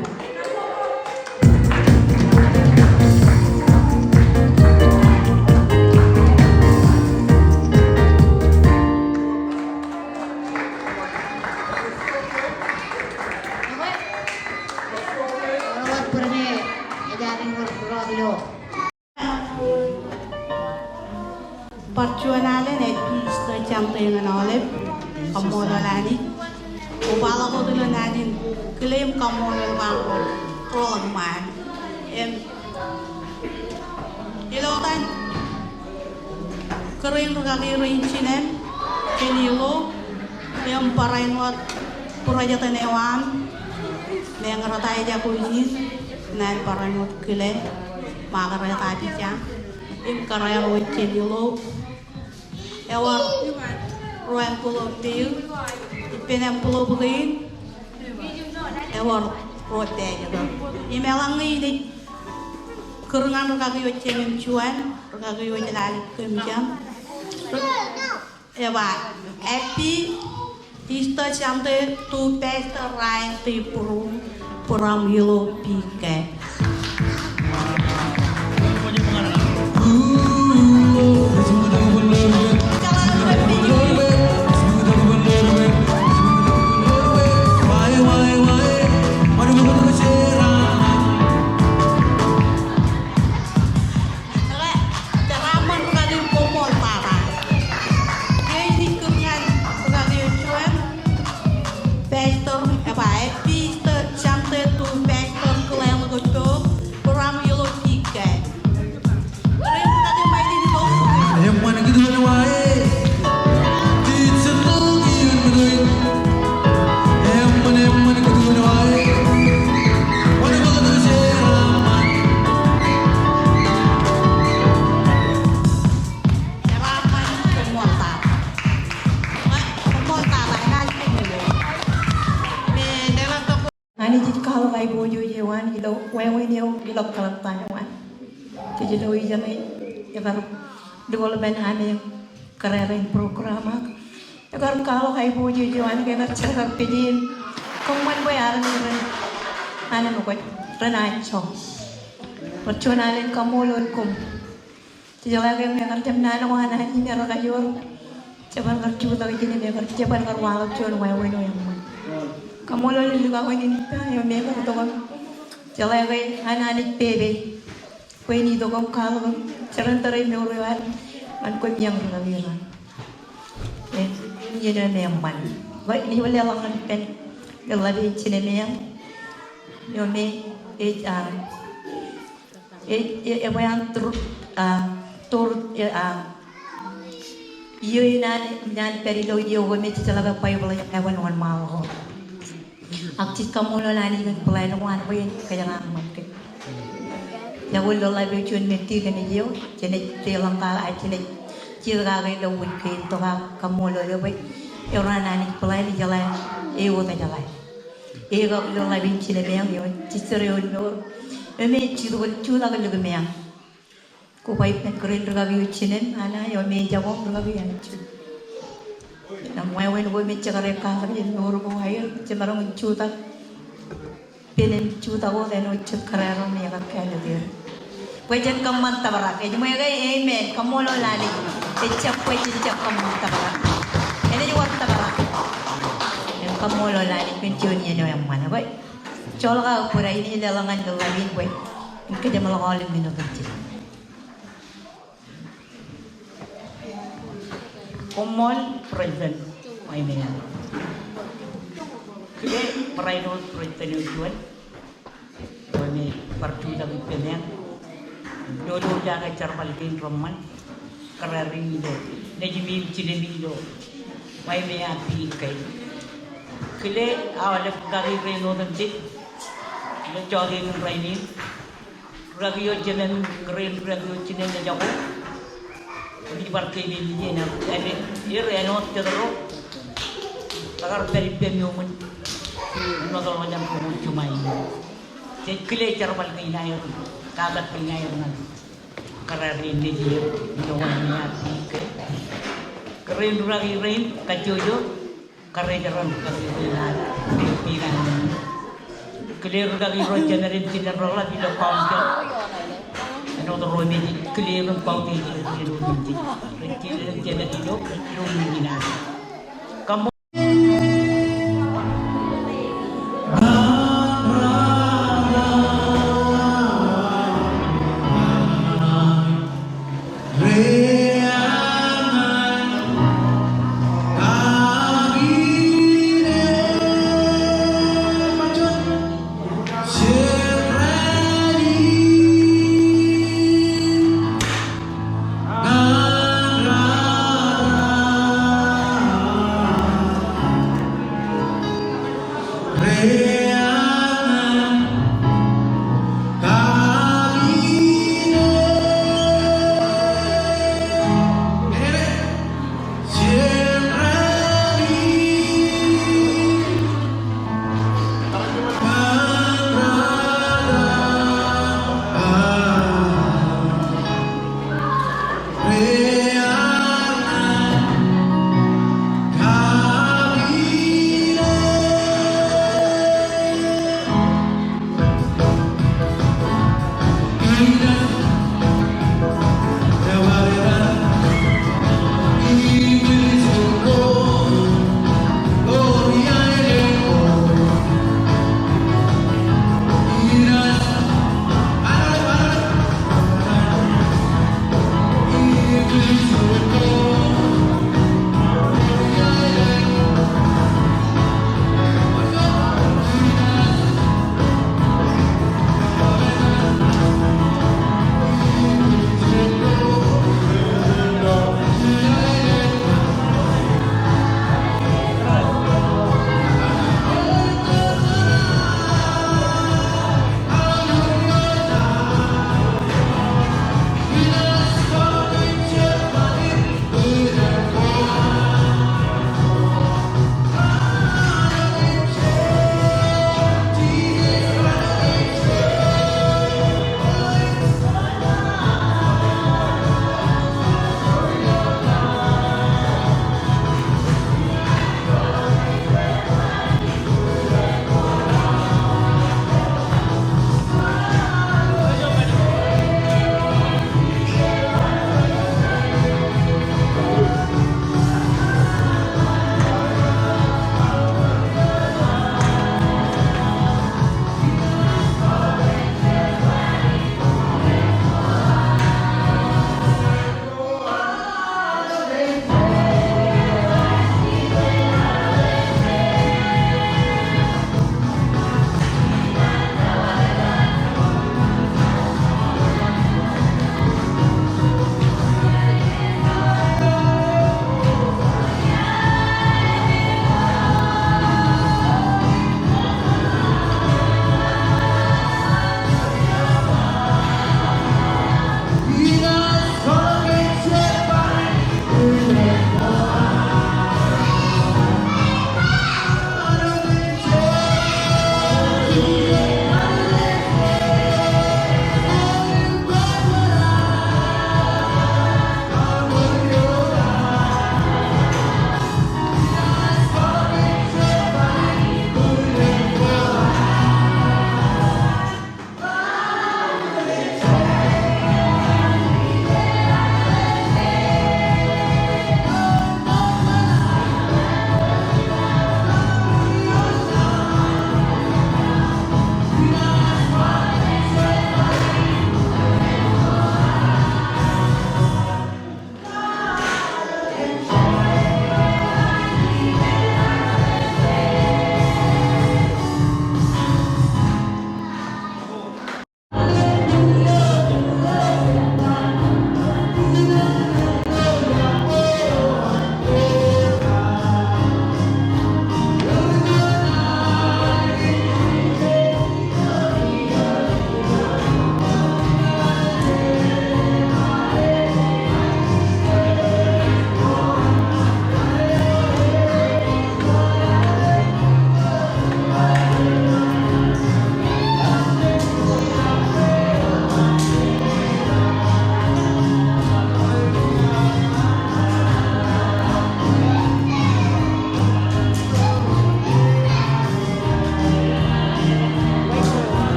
Orang pernah ajarin berdoa lo. Percuanan perconalen sto champion ng olive. Kamola lani. Ubala ko dulu natin. Claim kamola bangko. Prong man. Ilotan. Kering kaki chinem. Kenilo. Yang parain wat purajatan ewan. Yang ratai jakuis. Nan parain wat kile. Makaraya tadi jam. Karaya roy chelilo. Ewan royan pulau til. Ipenam pulau bulin. Ewan roy teh juga. Imelang ini. Kerengan kaki roy chelin cuan. Kaki roy celali kemjam. Ewan happy Easter chante tu pesta rain ti puram yellow pike. Development ane keren program agar kalau kayak bojo jualan kayak cara pijin kemana bayaran keren ane mau kau renai cong percualan kamu lorkum jalan yang mereka jam nana wana ini mereka jual coba kerja lagi jadi mereka coba kerwal jual wae yang kamu lor juga kau ini yang mereka tu kan jalan yang anak bebe kau ini tu kan kalau jalan terai meruan man ko yang ngawiran ini ada neman baik ini boleh langan pen gelabi cinenya yone apa yang turut iyo nan perilo iyo me talaga payo wala yang ewan wan malo aktif kamu lani kan plan wan ko kaya nga matte Yawul lo labi chun meti kan iyo, jenis telang kala jenis cira kaya lo win kain toha kamu lo lewe, orang nani pelai di jalan, ewo ta jalan, ewo lo labi cina meang yo, cisere yo no, eme ciro cula kan lo meang, ko pai pen keren regawi cinen, ana yo me jawong regawi ana cun, namai wen wo me cakare kala kan nur ko air, cemarong cuta, penen cuta wo dan ucap kararon ya kan kaya dia. Wajan kaman tabarak. Jadi mereka amen. Kamu lo lali. Ecap wajan cap kaman tabarak. Ini juga tabarak. Yang kamu lo lali pensiunnya no yang mana, boy? Colga pura ini dalangan dalalin, boy. Ini kerja malah alim minum kecil. Komol present, mainnya. Kita peraih present ujuan. Kami percuma dengan dulu jangan cerbalikin roman keraring itu, nejmi cilemi itu, mai meapi kai. Kile awalnya kari reno nanti, lejogi ngebrainin, ragio jalan keren ragio cinen jago, di partai ini na, ini reno terus, agar dari pemiuman, nagal macam cuma ini. Jadi kile cerbalikin ayo. Kagat pengair nanti kerarin di dia doanya tiga keren lagi keren kajojo keren jalan keren pimpinan clear lagi rojan dari tidak rola tidak pangkat ano to romi clear pangkat di romi kecil jadi hidup romi nasi kamu Reangan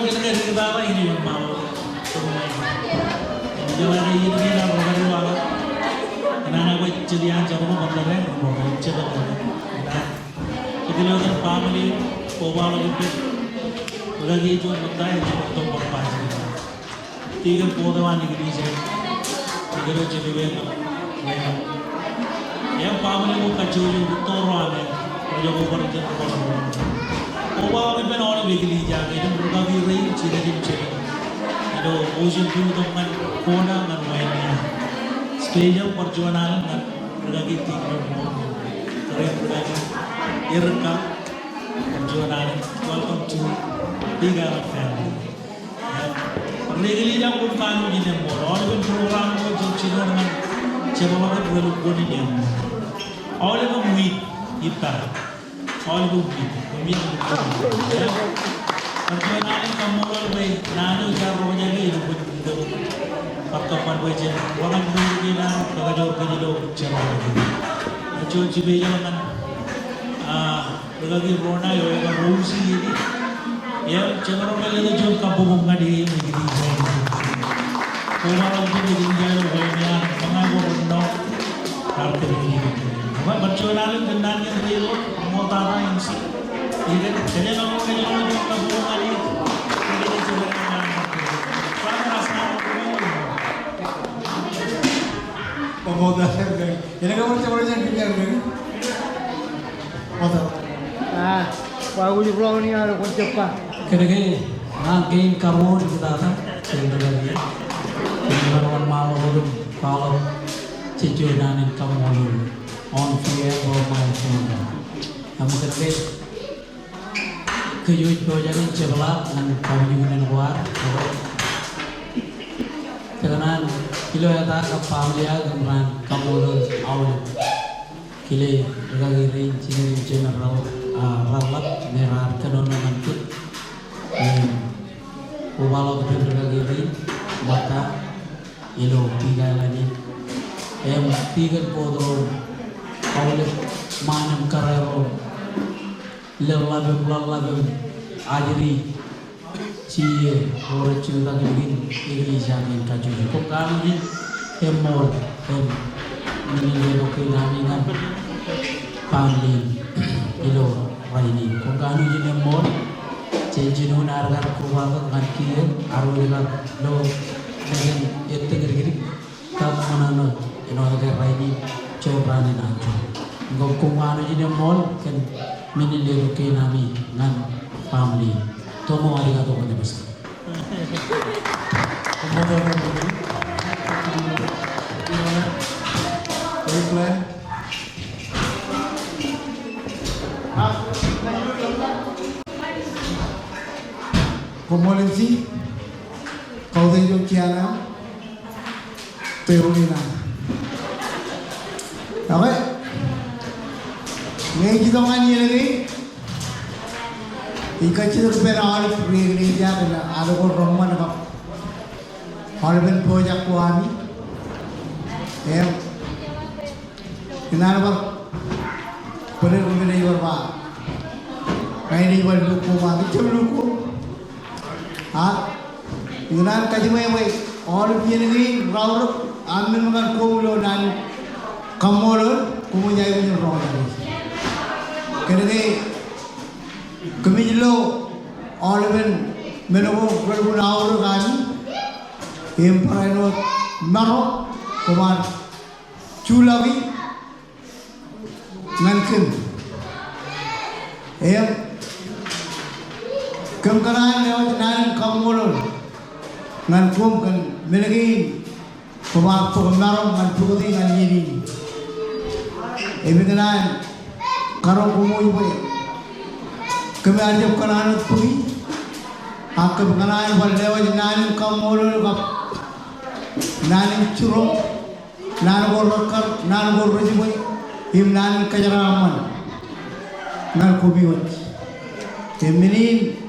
kita kita ini yang mau jalan ini kita baru awal karena gue jadi aja mau belajar mau coba kita lakukan family power itu lagi itu betul betul berpas tiga podawan ini bisa tiga jadi benar yang family mau kacau betul ramai jago berjalan power itu benar orang begini jaga itu berbagai range jadi macam itu ocean view dengan kona dengan mainnya stage yang perjuangan dengan berbagai tinggi keren berbagai irka perjuangan welcome to tiga family perlegili yang pun kanu di nembor orang pun program pun cina dengan siapa makan belum pun di nembor orang pun win kita orang pun win perjuangan kamu lebih nanu cara menjaga hidup itu perkapan wajah orang begini kalau jauh ke jauh cerah cuci cibi jangan lagi rona yang rusi ini ya cenderung kali itu kampung ngadi begini orang itu begini jauh banyak mengaku rendah kartu ini perjuangan dengan yang real mau tanah yang sih ini jadi kalau orang yang kampung ngadi ini sebenarnya pemuda ini kamu coba yang kerja ini motor Bago juga ni ada konsep pa. Kaya nangking kamu kita kan sebenarnya orang malu belum kalau cicunan kamu belum on via my phone. Kamu kerja kejut proyek cepat dengan kamu juga luar. Jangan kilo ya tak kapal dia dengan kamu belum awal kile lagi range ini general rawat merah kedona mantut ubalo betul lagi baka ilo tiga lagi tiga podro awal manam karero lelabe ajri cie orang cinta begini ini jangan kacau kok kami emor ini lokal kami kan family ilo ini kung gaano yun yung mod change yun na aragar kuha ka kankiyan aro nila lo dengan itu giri-giri kap manano ino agar ini coba ni nanti kung gaano yun yung mod kan minilero kay nami ngan family tomo arigato gozaimasu Komolensi kau tunjuk kiana perunina apa ini kita ngani lagi ikan cidur perawal pergi jaga ada orang mana kap orang projek kuami kenapa perlu membeli berapa kain di bawah luku mami cuma luku Yunan kaji mai all piani rawr amin makan komulo nan kamolon kumunyai punya rawr kene kemijlo all ben menobo berbu rawr kami emparaino maro kumar chulawi nankin kemkaran lewat nan kamulun nan kum kan melagi kumar pemarom nan putih nan ini ebikanan karo kumu ibu kami ajab kanan pui akab kanan bal lewat nan kamulun kap nan curung nan borokar nan borrojibu im nan kajaraman nan kubiwat eminin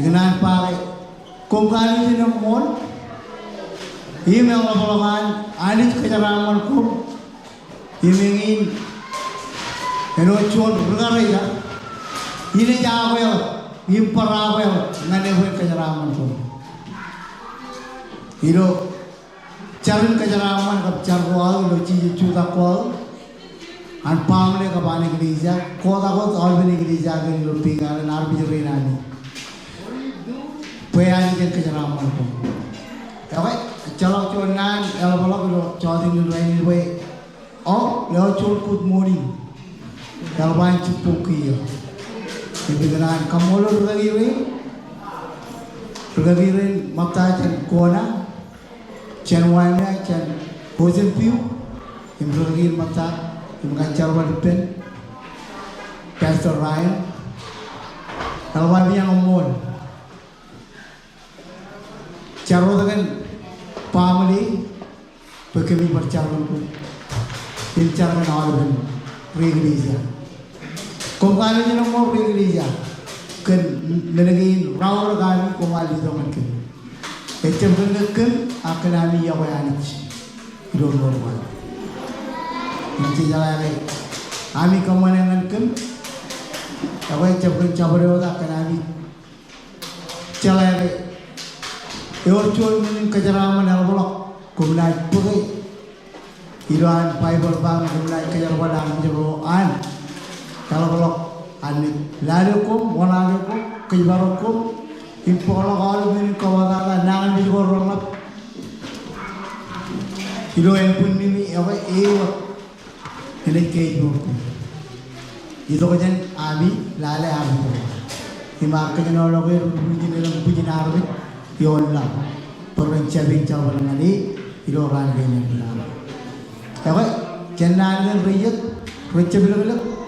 dengan pakai kongkali di nomor ini mengapa anis keceraman kum ini ingin eno cuan berkara ya ini jago ya imparawe nganewe kajaraman ko. Ilo charin kajaraman kap charwal lo chiji chuta kol an pamle ka bani grija koda ko albani grija ke lo pingal nar bijre nani. Payani ke kajaraman ko. Oke, chalo chonan elbolok lo choding lo ini we. Oh, lo chol good morning. Kalban chupukiyo. Ibiganan kamolo rugagirin mata chan kona chan waina chan hosen piu imrugagir mata imkan charwa dipen Pastor Ryan kalban yang umur charwa dengan family pekemi bercharwa pun pincarkan awal regleja Kongkali ni nomor regleja kan nenegin rawar kami kongkali doang kan ecem kan akan kami ya wayanich idol normal nanti jalan lagi kami kemana kan apa ecem kan cabar itu akan kami jalan lagi Yorchul menin kejaraman albolok kumnai pugai Iran Bible bang kumnai kejarwadan jeroan kalau belok anik lalukum wanalukum kebarukum impolo kalau ini kawagata nangan di gorolap ilo yang pun ini apa ini kehidupan itu kan abi lale abi himak kenologi puji naruh yola perencana walangali ilo orang yang bilang apa kenalan riyat rencana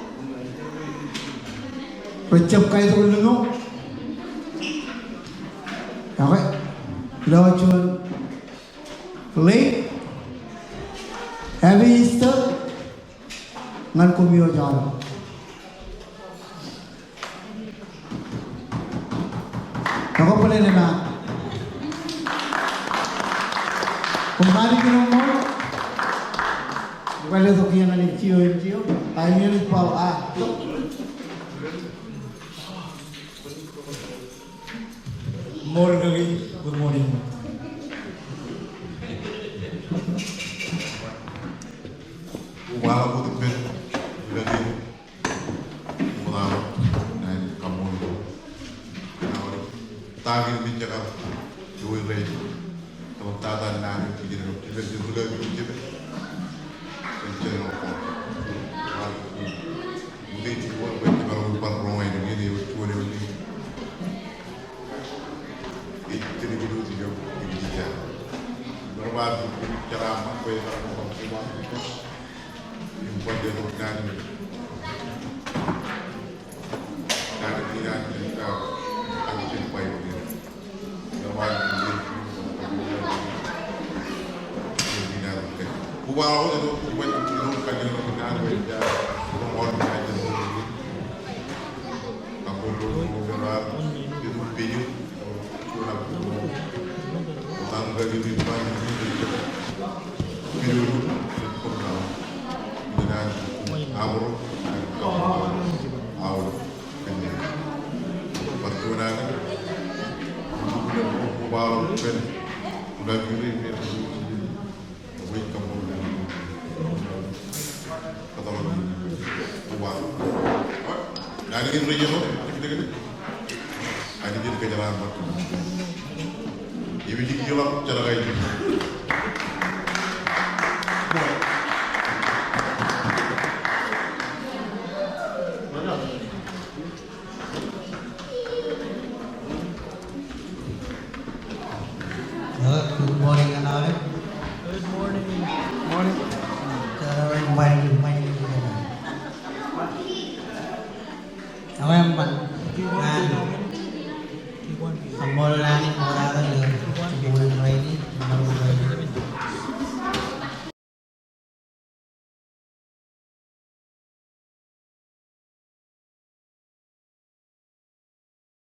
Recep kaya tu dulu, apa? Lawan cun, late, heavy Easter, ngan kumio jalan. Kau boleh nak? Kembali ke rumah, boleh tu kian ni cio, ayo ni pau Morning, good morning. Wala ko dipin ilagay mula na kamundo. Tagin din siya ka Joey Ray. Kapag tatan namin hindi na dipin yung tulad yung dipin. Siya na ako. Hindi siya pwede parang parang ngayon hindi yung tuwa yung Berubah ceramah gue orang orang itu impor dilakukan dari tidak kita akan baik ini. Berubah ini kubah itu kubah itu kajian dengan beda orang kajian ini. Kamu dulu berubah itu video curang tangga di depan video program dengan awal ini pertuanan kubah pen udah gini wait kamu kata kubah dari ini regional kita ada jadi kejalan waktu Ibu jadi jual cara kayak gitu. Good morning, anak. Good morning. Morning. Cara main. Apa yang pan? Ambol langit murah kan